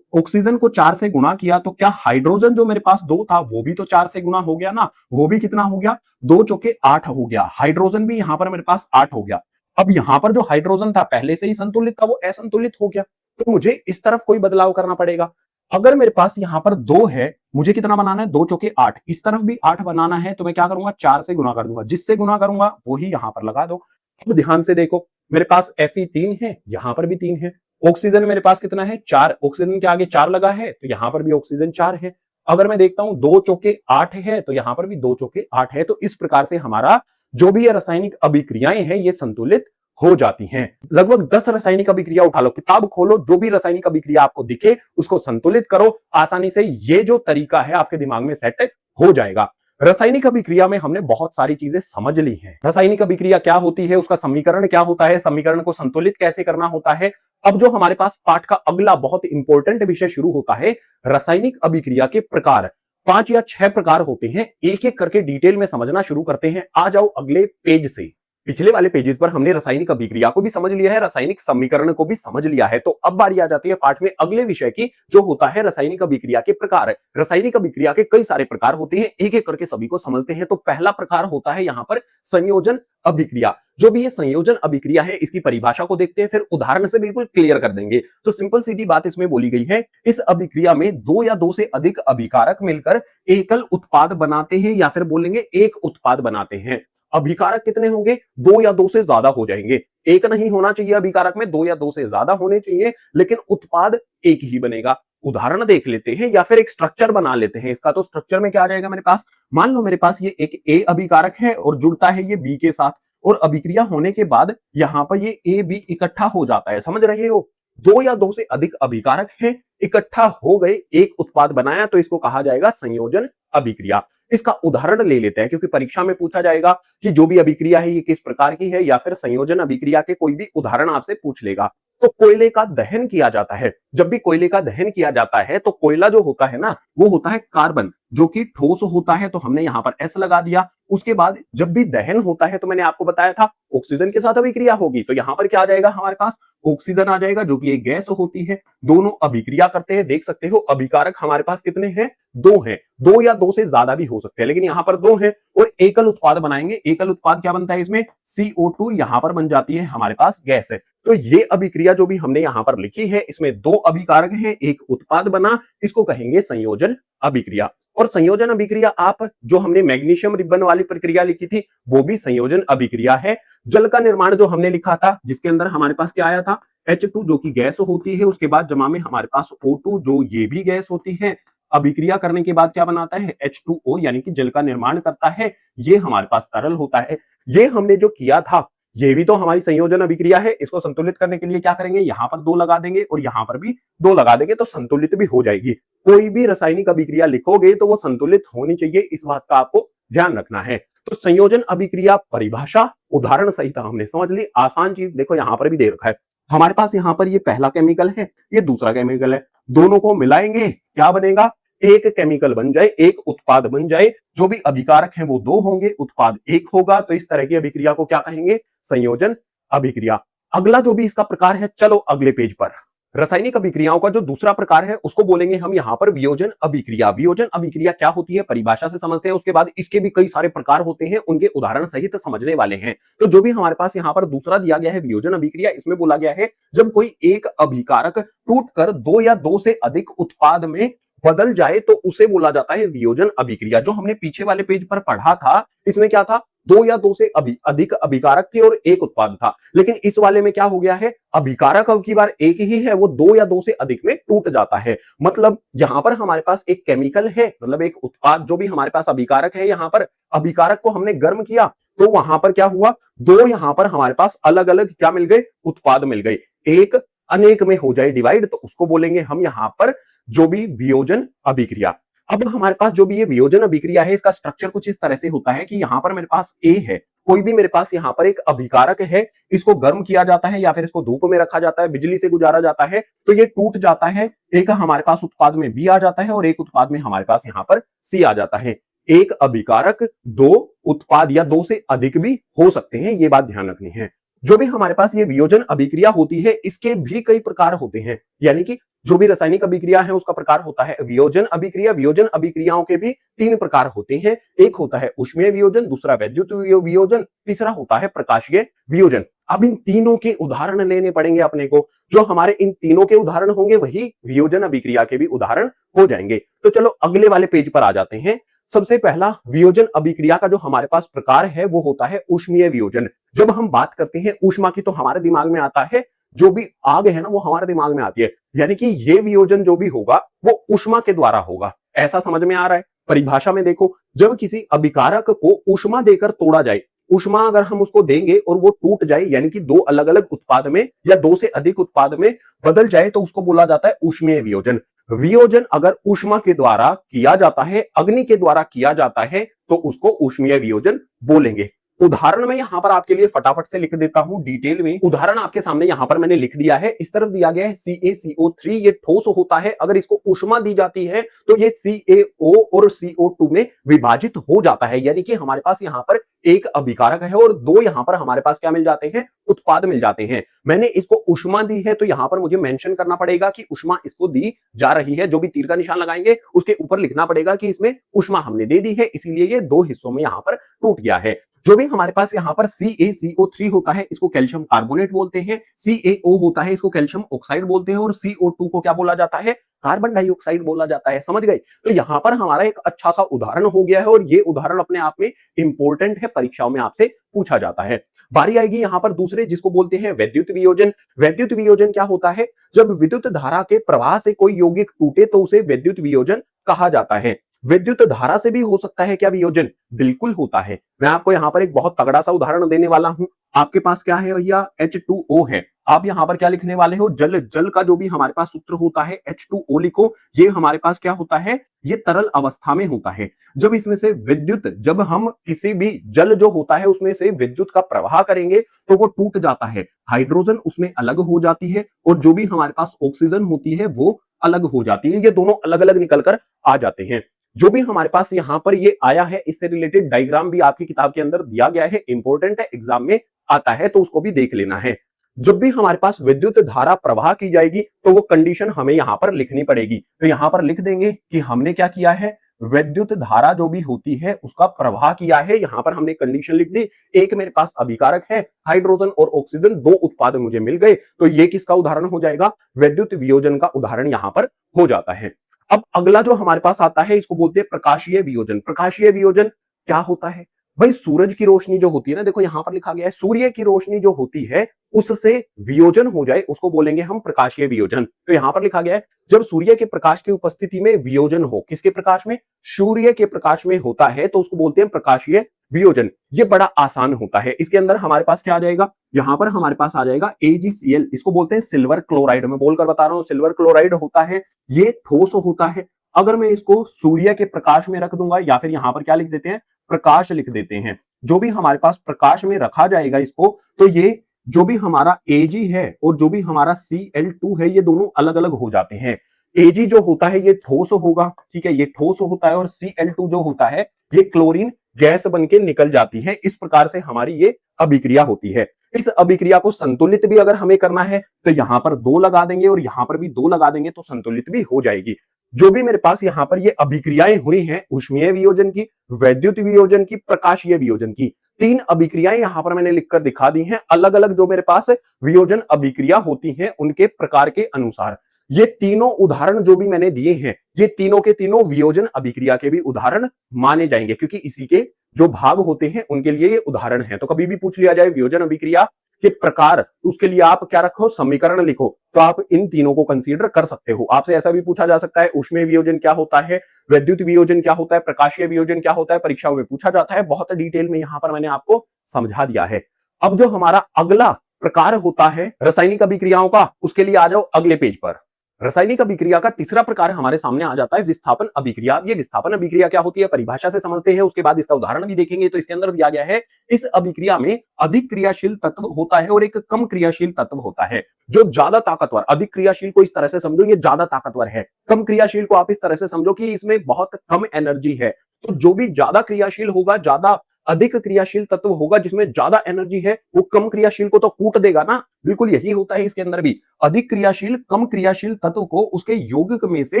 को 4 से गुणा किया तो क्या हाइड्रोजन जो मेरे पास 2 था वो भी तो 4 से गुणा हो गया ना, वो भी कितना हो गया, 2 चौके 8 हो गया। हाइड्रोजन भी यहां पर मेरे पास 8 हो गया। अब यहां पर जो हाइड्रोजन था पहले से ही संतुलित था, वो असंतुलित हो गया। तो मुझे इस तरफ कोई बदलाव करना पड़ेगा। अगर मेरे पास यहां पर 2 है, मुझे कितना बनाना है, 2 चौके 8, इस तरफ भी 8 बनाना है तो मैं क्या करूंगा, 4 से गुणा कर दूंगा। जिससे गुणा करूंगा वो ही यहां पर लगा दो। अब ध्यान से देखो, मेरे पास Fe 3 है, यहां पर भी 3 है। ऑक्सीजन मेरे पास कितना है, 4, ऑक्सीजन के आगे 4 लगा है तो यहां पर भी ऑक्सीजन 4 है। अगर मैं देखता हूं 2 चौके 8 है तो यहां पर भी 2 चौके 8 है। तो इस प्रकार से हमारा जो भी ये रासायनिक अभिक्रियाएं हैं ये संतुलित हो जाती हैं। लगभग 10 रासायनिक अभिक्रिया उठा लो, किताब खोलो, जो भी रासायनिक अभिक्रिया आपको दिखे उसको संतुलित करो। आसानी से ये जो तरीका है आपके दिमाग में सेट हो जाएगा। रासायनिक अभिक्रिया में हमने बहुत सारी चीजें समझ ली हैं। रासायनिक अभिक्रिया क्या होती है, उसका समीकरण क्या होता है, समीकरण को संतुलित कैसे करना होता है। अब जो हमारे पास पाठ का अगला बहुत इंपॉर्टेंट विषय शुरू होता है, रासायनिक अभिक्रिया के प्रकार। 5 या 6 प्रकार होते हैं, एक एक करके डिटेल में समझना शुरू करते हैं। आ जाओ अगले पेज से। पिछले वाले पेजेस पर हमने रासायनिक अभिक्रिया को भी समझ लिया है, रासायनिक समीकरण को भी समझ लिया है। तो अब बारी आ जाती है पाठ में अगले विषय की, जो होता है रासायनिक अभिक्रिया के प्रकार। रासायनिक अभिक्रिया के कई सारे प्रकार होते हैं, एक एक करके सभी को समझते हैं। तो पहला प्रकार होता है यहां पर संयोजन अभिक्रिया। जो भी ये संयोजन अभिक्रिया है इसकी परिभाषा को देखते हैं, फिर उदाहरण से बिल्कुल क्लियर कर देंगे। तो सिंपल सीधी बात इसमें बोली गई है, इस अभिक्रिया में 2 या 2 से अधिक अभिकारक मिलकर एकल उत्पाद बनाते हैं, या फिर बोलेंगे एक उत्पाद बनाते हैं। अभिकारक कितने होंगे, 2 या 2 से ज्यादा हो जाएंगे। एक नहीं होना चाहिए अभिकारक में, 2 या 2 से ज्यादा होने चाहिए, लेकिन उत्पाद एक ही बनेगा। उदाहरण देख लेते हैं या फिर एक स्ट्रक्चर बना लेते हैं इसका। तो स्ट्रक्चर में क्या आ जाएगा मेरे पास, मान लो मेरे पास ये एक ए अभिकारक है और जुड़ता है ये बी के साथ, और अभिक्रिया होने के बाद यहां पर ये ए बी इकट्ठा हो जाता है। समझ रहे हो, 2 या 2 से अधिक अभिकारक हैं, इकट्ठा हो गए, एक उत्पाद बनाया, तो इसको कहा जाएगा संयोजन अभिक्रिया। इसका उदाहरण ले लेते हैं क्योंकि परीक्षा में पूछा जाएगा कि जो भी अभिक्रिया है ये किस प्रकार की है, या फिर संयोजन अभिक्रिया के कोई भी उदाहरण आपसे पूछ लेगा। तो कोयले का दहन किया जाता है। जब भी कोयले का दहन किया जाता है तो कोयला जो होता है ना, वो होता है कार्बन, जो कि ठोस होता है, तो हमने यहां पर एस लगा दिया। उसके बाद जब भी दहन होता है तो मैंने आपको बताया था ऑक्सीजन के साथ अभिक्रिया होगी, तो यहां पर क्या आ जाएगा हमारे पास, ऑक्सीजन आ जाएगा, जो कि एक गैस होती है। दोनों अभिक्रिया करते हैं, देख सकते हो अभिकारक हमारे पास कितने हैं, 2 हैं। 2 या 2 से ज्यादा भी हो सकते हैं, लेकिन यहां पर 2 हैं। और एकल उत्पाद बनाएंगे। एकल उत्पाद क्या बनता है इसमें, CO2 यहां पर बन जाती है हमारे पास गैस है। तो ये अभिक्रिया जो भी हमने यहां पर लिखी है, इसमें 2 अभिकारक हैं, एक उत्पाद बना, इसको कहेंगे संयोजन अभिक्रिया। और संयोजन अभिक्रिया आप जो हमने मैग्नीशियम रिबन वाली प्रक्रिया लिखी थी, वो भी संयोजन अभिक्रिया है। जल का निर्माण जो हमने लिखा था, जिसके अंदर हमारे पास क्या आया था, H2 जो कि गैस होती है, उसके बाद जमा में हमारे पास O2 जो ये भी गैस होती है। अभिक्रिया करने के बाद क्या बनाता है, H2O, यानी कि जल का निर्माण करता है। ये हमारे पास तरल होता है। ये हमने जो किया था ये भी तो हमारी संयोजन अभिक्रिया है। इसको संतुलित करने के लिए क्या करेंगे, यहां पर 2 लगा देंगे और यहां पर भी 2 लगा देंगे तो संतुलित भी हो जाएगी। कोई भी रासायनिक अभिक्रिया लिखोगे तो वो संतुलित होनी चाहिए, इस बात का आपको ध्यान रखना है। तो संयोजन अभिक्रिया परिभाषा उदाहरण सहित हमने समझ ली। आसान चीज देखो यहां पर भी दे रखा है हमारे पास, यहां पर ये पहला केमिकल है, ये दूसरा केमिकल है, दोनों को मिलाएंगे क्या बनेगा, एक केमिकल बन जाए, एक उत्पाद बन जाए। जो भी अभिकारक हैं वो 2 होंगे, उत्पाद 1 होगा। तो इस तरह की अभिक्रिया को क्या कहेंगे, संयोजन अभिक्रिया। अगला जो भी इसका प्रकार है, चलो अगले पेज पर, रासायनिक अभिक्रियाओं का जो दूसरा प्रकार है उसको बोलेंगे हम यहां पर वियोजन अभिक्रिया। वियोजन अभिक्रिया क्या होती है, परिभाषा से समझते हैं, उसके बाद इसके भी कई सारे प्रकार होते हैं, उनके उदाहरण सहित समझने वाले हैं। तो जो भी हमारे पास यहां पर दूसरा दिया गया है वियोजन अभिक्रिया, इसमें बोला गया है जब कोई एक अभिकारक टूटकर 2 या 2 से अधिक उत्पाद में बदल जाए तो उसे बोला जाता है वियोजन अभिक्रिया। जो हमने पीछे वाले पेज पर पढ़ा था, इसमें क्या था, 2 या 2 से अधिक अभिकारक थे और एक उत्पाद था। लेकिन इस वाले में क्या हो गया है, अभिकारक अब की बार एक ही है, वो 2 या 2 से अधिक में टूट जाता है। मतलब यहां पर हमारे पास एक केमिकल है, मतलब एक उत्पाद, जो भी हमारे पास अभिकारक है, यहां पर अभिकारक को हमने गर्म किया तो वहां पर क्या हुआ, 2 यहां पर हमारे पास अलग अलग क्या मिल गए, उत्पाद मिल गए। एक अनेक में हो जाए डिवाइड तो उसको बोलेंगे हम यहां पर जो भी वियोजन अभिक्रिया। अब हमारे पास जो भी ये वियोजन अभिक्रिया है, इसका स्ट्रक्चर कुछ इस तरह से होता है कि यहां पर मेरे पास ए है, कोई भी मेरे पास यहां पर एक अभिकारक है, इसको गर्म किया जाता है या फिर इसको धूप में रखा जाता है, बिजली से गुजारा जाता है तो ये टूट जाता है। एक हमारे पास उत्पाद में बी आ जाता है और एक उत्पाद में हमारे पास यहां पर सी आ जाता है। एक अभिकारक 2 उत्पाद या 2 से अधिक भी हो सकते हैं, ये बात ध्यान रखनी है। जो भी हमारे पास ये वियोजन अभिक्रिया होती है, इसके भी कई प्रकार होते हैं, यानी कि जो भी रासायनिक अभिक्रिया है उसका प्रकार होता है वियोजन अभिक्रिया। वियोजन अभिक्रियाओं के भी 3 प्रकार होते हैं, एक होता है ऊष्मीय वियोजन, दूसरा वैद्युत वियोजन, तीसरा होता है प्रकाशीय वियोजन। अब इन तीनों के उदाहरण लेने पड़ेंगे अपने को, जो हमारे इन तीनों के उदाहरण होंगे वही वियोजन अभिक्रिया के भी उदाहरण हो जाएंगे। तो चलो अगले वाले पेज पर आ जाते हैं। सबसे पहला वियोजन अभिक्रिया का जो हमारे पास प्रकार है वो होता है ऊष्मीय वियोजन। जब हम बात करते हैं ऊष्मा की तो हमारे दिमाग में आता है जो भी आग है ना, वो हमारे दिमाग में आती है, यानी कि ये वियोजन जो भी होगा वो ऊष्मा के द्वारा होगा। ऐसा समझ में आ रहा है। परिभाषा में देखो, जब किसी अभिकारक को ऊष्मा देकर तोड़ा जाए, ऊष्मा अगर हम उसको देंगे और वो टूट जाए, यानी कि 2 अलग अलग उत्पाद में या 2 से अधिक उत्पाद में बदल जाए तो उसको बोला जाता है ऊष्मीय वियोजन। वियोजन अगर ऊष्मा के द्वारा किया जाता है, अग्नि के द्वारा किया जाता है तो उसको ऊष्मीय वियोजन बोलेंगे। उदाहरण में यहां पर आपके लिए फटाफट से लिख देता हूं डिटेल में। उदाहरण आपके सामने यहां पर मैंने लिख दिया है, इस तरफ दिया गया है CaCO3, ये ठोस होता है, अगर इसको ऊष्मा दी जाती है तो ये CaO और CO2 में विभाजित हो जाता है, यानी कि हमारे पास यहां पर एक अभिकारक है और 2 यहां पर हमारे पास क्या मिल जाते हैं, उत्पाद मिल जाते हैं। मैंने इसको ऊष्मा दी है तो यहां पर मुझे मेंशन करना पड़ेगा कि ऊष्मा इसको दी जा रही है। जो भी तीर का निशान लगाएंगे उसके ऊपर लिखना पड़ेगा कि इसमें ऊष्मा हमने दे दी है, इसीलिए ये 2 हिस्सों में यहां पर टूट गया है। जो भी हमारे पास यहाँ पर CaCO3 होता है, इसको कैल्शियम कार्बोनेट बोलते हैं। CaO होता है, इसको कैल्शियम ऑक्साइड बोलते हैं और CO2 को क्या बोला जाता है, कार्बन डाइऑक्साइड बोला जाता है। समझ गए। तो यहाँ पर हमारा एक अच्छा सा उदाहरण हो गया है और ये उदाहरण अपने आप में इंपॉर्टेंट है, परीक्षाओं में आपसे पूछा जाता है। बारी आएगी यहाँ पर दूसरे, जिसको बोलते हैं वैद्युत वियोजन। वैद्युत वियोजन क्या होता है, जब विद्युत धारा के प्रवाह से कोई यौगिक टूटे तो उसे वैद्युत वियोजन कहा जाता है। विद्युत धारा से भी हो सकता है क्या वियोजन, बिल्कुल होता है। मैं आपको यहाँ पर एक बहुत तगड़ा सा उदाहरण देने वाला हूं। आपके पास क्या है भैया, H2O है। आप यहाँ पर क्या लिखने वाले हो, जल। जल का जो भी हमारे पास सूत्र होता है H2O लिखो। ये हमारे पास क्या होता है, ये तरल अवस्था में होता है। जब इसमें से विद्युत, जब हम किसी भी जल जो होता है उसमें से विद्युत का प्रवाह करेंगे तो वो टूट जाता है, हाइड्रोजन उसमें अलग हो जाती है और जो भी हमारे पास ऑक्सीजन होती है वो अलग हो जाती है। ये दोनों अलग अलग निकल कर आ जाते हैं। जो भी हमारे पास यहां पर ये आया है, इससे रिलेटेड डायग्राम भी आपकी किताब के अंदर दिया गया है, इंपॉर्टेंट है, एग्जाम में आता है तो उसको भी देख लेना है। जब भी हमारे पास विद्युत धारा प्रवाह की जाएगी तो वो कंडीशन हमें यहां पर लिखनी पड़ेगी। तो यहां पर लिख देंगे कि हमने क्या किया है, विद्युत धारा जो भी होती है उसका प्रवाह किया है। यहां पर हमने कंडीशन लिख दी, एक मेरे पास अभिकारक है, हाइड्रोजन और ऑक्सीजन, 2 उत्पाद मुझे मिल गए, तो ये किसका उदाहरण हो जाएगा, विद्युत वियोजन का उदाहरण यहां पर हो जाता है। अब अगला जो हमारे पास आता है इसको बोलते हैं प्रकाशीय वियोजन। प्रकाशीय वियोजन क्या होता है भाई सूरज की रोशनी जो होती है ना, देखो यहां पर लिखा गया है सूर्य की रोशनी जो होती है उससे वियोजन हो जाए उसको बोलेंगे हम प्रकाशीय वियोजन। तो यहां पर लिखा गया है जब सूर्य के प्रकाश की उपस्थिति में वियोजन हो, किसके प्रकाश में? सूर्य के प्रकाश में होता है तो उसको बोलते हैं प्रकाशीय वियोजन। ये बड़ा आसान होता है। इसके अंदर हमारे पास क्या आ जाएगा? यहां पर हमारे पास आ जाएगा AgCl, इसको बोलते हैं सिल्वर क्लोराइड। मैं बोलकर बता रहा हूं सिल्वर क्लोराइड होता है, ये ठोस होता है। अगर मैं इसको सूर्य के प्रकाश में रख दूंगा या फिर यहां पर क्या लिख देते हैं, प्रकाश लिख देते हैं, जो भी हमारे पास प्रकाश में रखा जाएगा इसको, तो ये जो भी हमारा Ag है और जो भी हमारा Cl2 है ये दोनों अलग अलग हो जाते हैं। Ag जो होता है ये ठोस होगा, ठीक है, ये ठोस होता है, और Cl2 जो होता है ये क्लोरीन गैस बन के निकल जाती है। इस प्रकार से हमारी ये अभिक्रिया होती है। इस अभिक्रिया को संतुलित भी अगर हमें करना है तो यहां पर 2 लगा देंगे और यहां पर भी 2 लगा देंगे तो संतुलित भी हो जाएगी। जो भी मेरे पास यहां पर ये अभिक्रियाएं हुई हैं, ऊष्मीय वियोजन की, वैद्युत वियोजन की, प्रकाशीय वियोजन की, 3 अभिक्रियाएं यहां पर मैंने लिखकर दिखा दी हैं, अलग अलग जो मेरे पास वियोजन अभिक्रिया होती हैं उनके प्रकार के अनुसार। ये तीनों उदाहरण जो भी मैंने दिए हैं ये तीनों के तीनों वियोजन अभिक्रिया के भी उदाहरण माने जाएंगे, क्योंकि इसी के जो भाग होते हैं उनके लिए ये उदाहरण है। तो कभी भी पूछ लिया जाए वियोजन अभिक्रिया के प्रकार, उसके लिए आप क्या रखो, समीकरण लिखो, तो आप इन तीनों को कंसीडर कर सकते हो। आपसे ऐसा भी पूछा जा सकता है ऊष्मीय वियोजन क्या होता है, वैद्युत वियोजन क्या होता है, प्रकाशीय वियोजन क्या होता है, परीक्षाओं में पूछा जाता है। बहुत डिटेल में यहां पर मैंने आपको समझा दिया है। अब जो हमारा अगला प्रकार होता है रासायनिक अभिक्रियाओं का, उसके लिए आ जाओ अगले पेज पर। रासायनिक अभिक्रिया का तीसरा प्रकार हमारे सामने आ जाता है विस्थापन अभिक्रिया। ये विस्थापन अभिक्रिया क्या होती है परिभाषा से समझते हैं, उसके बाद इसका उदाहरण भी देखेंगे। तो इसके अंदर दिया गया है इस अभिक्रिया में अधिक क्रियाशील तत्व होता है और एक कम क्रियाशील तत्व होता है। जो ज्यादा ताकतवर, अधिक क्रियाशील को इस तरह से समझो ये ज्यादा ताकतवर है, कम क्रियाशील को आप इस तरह से समझो कि इसमें बहुत कम एनर्जी है। तो जो भी ज्यादा क्रियाशील होगा, ज्यादा अधिक क्रियाशील तत्व होगा जिसमें ज्यादा एनर्जी है, वो कम क्रियाशील को तो कूट देगा ना। बिल्कुल यही होता है इसके अंदर भी। अधिक क्रियाशील कम क्रियाशील तत्व को उसके यौगिक में से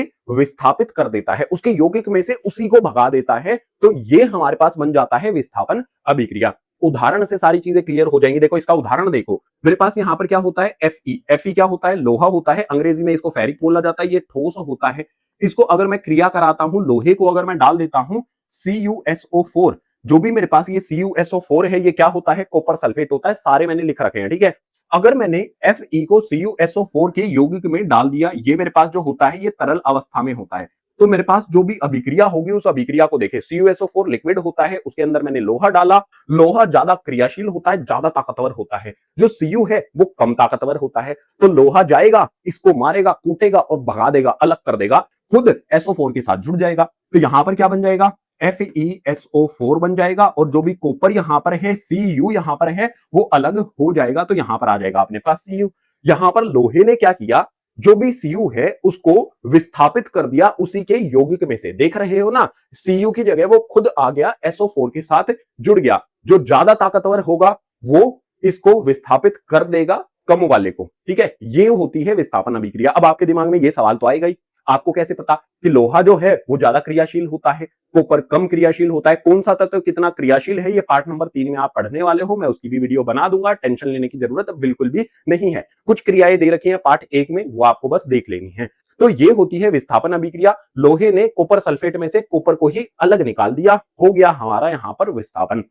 विस्थापित कर देता है, उसके यौगिक में से उसी को भगा देता है। तो ये हमारे पास बन जाता है विस्थापन अभिक्रिया। उदाहरण से सारी चीजें क्लियर हो जाएंगी। देखो इसका उदाहरण देखो, मेरे पास यहां पर क्या होता है Fe क्या होता है, लोहा होता है, अंग्रेजी में इसको फेरिक बोला जाता है, ये ठोस होता है। इसको अगर मैं क्रिया कराता हूं, लोहे को अगर मैं डाल देता हूं CuSO4, जो भी मेरे पास ये CuSO4 है ये क्या होता है, कॉपर सल्फेट होता है। सारे मैंने लिख रखे हैं, ठीक है। अगर मैंने Fe को CuSO4 के यौगिक में डाल दिया, ये मेरे पास जो होता है ये तरल अवस्था में होता है। तो मेरे पास जो भी अभिक्रिया होगी उस अभिक्रिया को देखे, CuSO4 लिक्विड होता है, उसके अंदर मैंने लोहा डाला, लोहा ज्यादा क्रियाशील होता है, ज्यादा ताकतवर होता है। जो Cu है वो कम ताकतवर होता है। तो लोहा जाएगा, इसको मारेगा, कूटेगा और भगा देगा, अलग कर देगा, खुद SO4 के साथ जुड़ जाएगा। तो यहां पर क्या बन जाएगा, FeSO4 बन जाएगा, और जो भी कॉपर यहां पर है, Cu यहां पर है, वो अलग हो जाएगा। तो यहां पर आ जाएगा अपने पास Cu। यहां पर लोहे ने क्या किया, जो भी Cu है उसको विस्थापित कर दिया उसी के यौगिक में से। देख रहे हो ना, Cu की जगह वो खुद आ गया, SO4 के साथ जुड़ गया। जो ज्यादा ताकतवर होगा वो इसको विस्थापित कर देगा कम वाले को, ठीक है। ये होती है विस्थापन अभिक्रिया। अब आपके दिमाग में ये सवाल तो आएगा ही, आपको कैसे पता कि लोहा जो है वो ज्यादा क्रियाशील होता है, कॉपर कम क्रियाशील होता है, कौन सा तत्व कितना क्रियाशील है, ये पार्ट नंबर 3 में आप पढ़ने वाले हो। मैं उसकी भी वीडियो बना दूंगा, टेंशन लेने की जरूरत बिल्कुल भी नहीं है। कुछ क्रियाएं दे रखी हैं पार्ट 1 में, वो आपको बस देख लेनी है। तो ये होती है विस्थापन अभिक्रिया। लोहे ने कॉपर सल्फेट में से कॉपर को ही अलग निकाल दिया, हो गया हमारा यहां पर विस्थापन।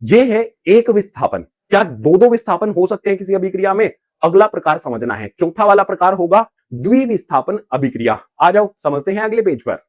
ये है एक विस्थापन। क्या दो विस्थापन हो सकते हैं किसी अभिक्रिया में? अगला प्रकार समझना है। चौथा वाला प्रकार होगा द्विविस्थापन अभिक्रिया। आ जाओ समझते हैं अगले पेज पर।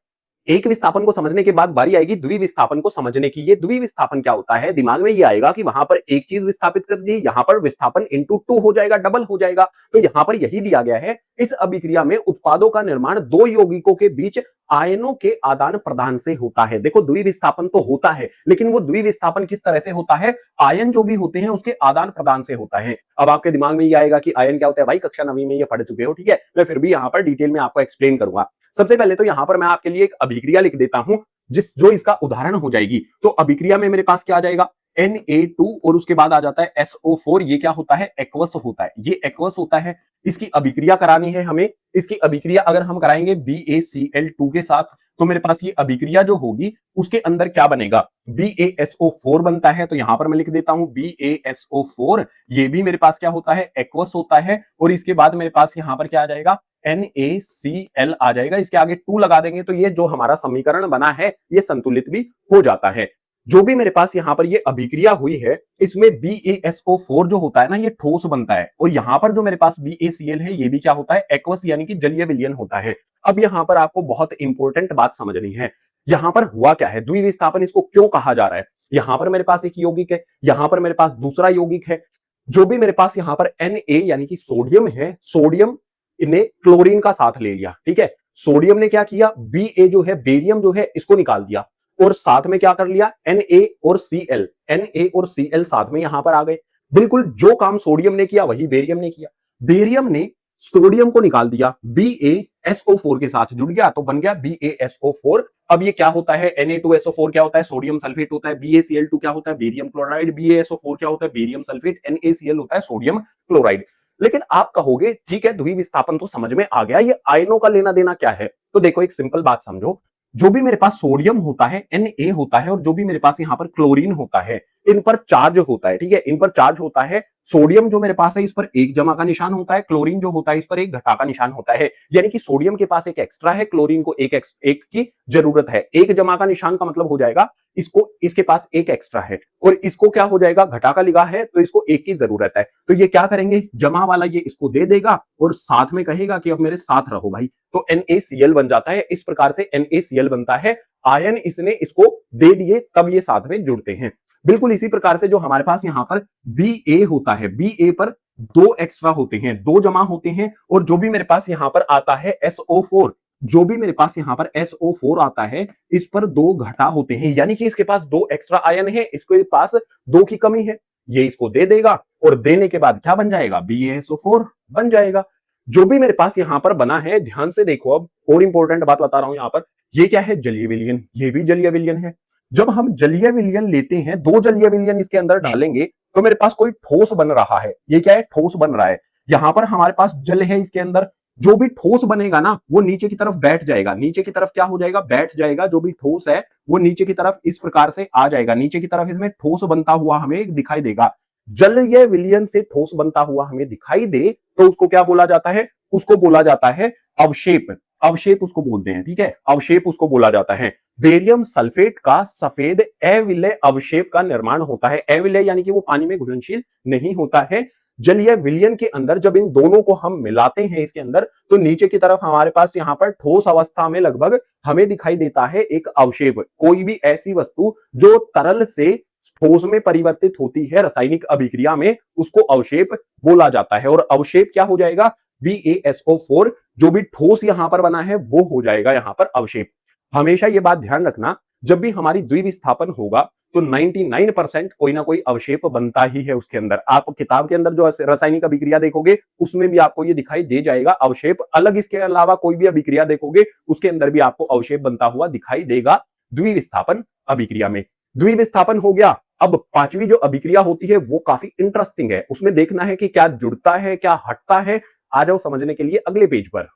एक विस्थापन को समझने के बाद बारी आएगी द्विविस्थापन को समझने की। ये द्विविस्थापन क्या होता है, दिमाग में ये आएगा कि वहां पर एक चीज विस्थापित कर दी, यहां पर विस्थापन इंटू 2 हो जाएगा, डबल हो जाएगा। तो यहां पर यही दिया गया है, इस अभिक्रिया में उत्पादों का निर्माण दो यौगिकों के बीच आयनों के आदान प्रदान से होता है। देखो द्विविस्थापन तो होता है, लेकिन वो द्विविस्थापन किस तरह से होता है, आयन जो भी होते हैं उसके आदान प्रदान से होता है। अब आपके दिमाग में ये आएगा कि आयन क्या होता है, भाई कक्षा 9वीं में ये पढ़ चुके हो, ठीक है। मैं फिर भी यहाँ पर डिटेल में आपको एक्सप्लेन करूंगा। सबसे पहले तो यहां पर मैं आपके लिए एक अभिक्रिया लिख देता हूं जो इसका उदाहरण हो जाएगी। तो अभिक्रिया में मेरे पास क्या आ जाएगा, Na2 और उसके बाद आ जाता है SO4। ये क्या होता है, एक्वस होता है, ये एक्वस होता है। इसकी अभिक्रिया करानी है हमें। इसकी अभिक्रिया अगर हम कराएंगे BaCl2 के साथ, तो मेरे पास ये अभिक्रिया जो होगी उसके अंदर क्या बनेगा, BaSO4 बनता है। तो यहां पर मैं लिख देता हूं BaSO4। ये भी मेरे पास क्या होता है, एक्वस होता है। और इसके बाद मेरे पास यहां पर क्या आ जाएगा, NaCl आ जाएगा। इसके आगे 2 लगा देंगे तो ये जो हमारा समीकरण बना है ये संतुलित भी हो जाता है। जो भी मेरे पास यहाँ पर ये अभिक्रिया हुई है, इसमें BaSO4 जो होता है ना, ये ठोस बनता है, और यहाँ पर जो मेरे पास BaCl है, ये भी क्या होता है, एक्वस यानी कि जलीय विलयन होता है। अब यहाँ पर आपको बहुत इंपॉर्टेंट बात समझनी है, यहाँ पर हुआ क्या है, द्विविस्थापन इसको क्यों कहा जा रहा है। यहाँ पर मेरे पास एक यौगिक है, यहाँ पर मेरे पास दूसरा यौगिक है, जो भी मेरे पास यहाँ पर Na यानी कि सोडियम है, सोडियम ने क्लोरीन का साथ ले लिया, ठीक है। सोडियम ने क्या किया, Ba जो है, बेरियम जो है, इसको निकाल दिया, और साथ में क्या कर लिया, Na और Cl, Na और Cl साथ में यहां पर आ गए। बिल्कुल जो काम सोडियम ने किया वही बेरियम ने किया। बेरियम ने सोडियम को निकाल दिया, BaSO4 के साथ जुड़ गया तो बन गया BaSO4। अब ये क्या होता है, Na2SO4 क्या होता है, सोडियम सल्फेट होता है, BaCl2 क्या होता है, बेरियम क्लोराइड, BaSO4 क्या होता है, बेरियम सल्फेट, NaCl होता है सोडियम क्लोराइड। लेकिन आप कहोगे ठीक है, द्विविस्थापन तो समझ में आ गया, ये आयनों का लेना देना क्या है। तो देखो एक सिंपल बात समझो, जो भी मेरे पास सोडियम होता है, Na होता है, और जो भी मेरे पास यहाँ पर क्लोरीन होता है, इन पर चार्ज होता है, ठीक है, इन पर चार्ज होता है। सोडियम जो मेरे पास है, इस पर एक जमा का निशान होता है, क्लोरीन जो होता है, इस पर एक घटा का निशान होता है। यानी कि सोडियम के पास एक एक्स्ट्रा है, क्लोरीन को एक की जरूरत है। एक जमा का निशान का मतलब हो जाएगा इसको, इसके पास एक एक्स्ट्रा है, और इसको क्या हो जाएगा, घटा का लिखा है तो इसको एक की जरूरत है। तो ये क्या करेंगे, जमा वाला ये इसको दे देगा और साथ में कहेगा कि अब मेरे साथ रहो भाई, तो NaCl बन जाता है। इस प्रकार से NaCl बनता है, आयन इसने इसको दे दिए, तब ये साथ में जुड़ते हैं। बिल्कुल इसी प्रकार से जो हमारे पास यहाँ पर Ba होता है, Ba पर दो एक्स्ट्रा होते हैं, दो जमा होते हैं, और जो भी मेरे पास यहाँ पर आता है SO4, जो भी मेरे पास यहाँ पर SO4 आता है, इस पर दो घटा होते हैं, यानी कि इसके पास दो एक्स्ट्रा आयन है, इसके पास दो की कमी है, ये इसको दे देगा, और देने के बाद क्या बन जाएगा, BaSO4 बन जाएगा। जो भी मेरे पास यहाँ पर बना है, ध्यान से देखो, अब और इंपॉर्टेंट बात बता रहा हूं यहाँ पर, ये क्या है, जलीय विलयन, ये भी जलीय विलयन है। जब हम जलीय विलयन लेते हैं, दो जलीय विलयन इसके अंदर डालेंगे, तो मेरे पास कोई ठोस बन रहा है। ये क्या है, ठोस बन रहा है। यहां पर हमारे पास जल है, इसके अंदर जो भी ठोस बनेगा ना, वो नीचे की तरफ बैठ जाएगा, नीचे की तरफ क्या हो जाएगा, बैठ जाएगा। जो भी ठोस है वो नीचे की तरफ इस प्रकार से आ जाएगा, नीचे की तरफ इसमें ठोस बनता हुआ हमें दिखाई देगा। जलीय विलयन से ठोस बनता हुआ हमें दिखाई दे तो उसको क्या बोला जाता है, उसको बोला जाता है अवशेप। अवशेप उसको बोलते हैं, ठीक है, अवशेप उसको बोला जाता है। बेरियम सल्फेट का सफेद अविलय अवशेप का निर्माण होता है। अविलय यानी कि वो पानी में घुलनशील नहीं होता है। जलीय विलयन के अंदर जब इन दोनों को हम मिलाते हैं इसके अंदर, तो नीचे की तरफ हमारे पास यहाँ पर ठोस अवस्था में लगभग हमें दिखाई देता है एक अवशेप। कोई भी ऐसी वस्तु जो तरल से ठोस में परिवर्तित होती है रासायनिक अभिक्रिया में, उसको अवशेप बोला जाता है। और अवशेप क्या हो जाएगा, BaSO4। जो भी ठोस यहां पर बना है वो हो जाएगा यहां पर अवशेप। हमेशा ये बात ध्यान रखना, जब भी हमारी द्विविस्थापन होगा तो 99% कोई ना कोई अवशेप बनता ही है उसके अंदर। आप किताब के अंदर जो रासायनिक अभिक्रिया देखोगे उसमें भी आपको ये दिखाई दे जाएगा अवशेप। अलग इसके अलावा कोई भी अभिक्रिया देखोगे उसके अंदर भी आपको अवशेप बनता हुआ दिखाई देगा द्विविस्थापन अभिक्रिया में। द्विविस्थापन हो गया। अब पांचवी जो अभिक्रिया होती है वो काफी इंटरेस्टिंग है, उसमें देखना है कि क्या जुड़ता है क्या हटता है। आ जाओ समझने के लिए अगले पेज पर।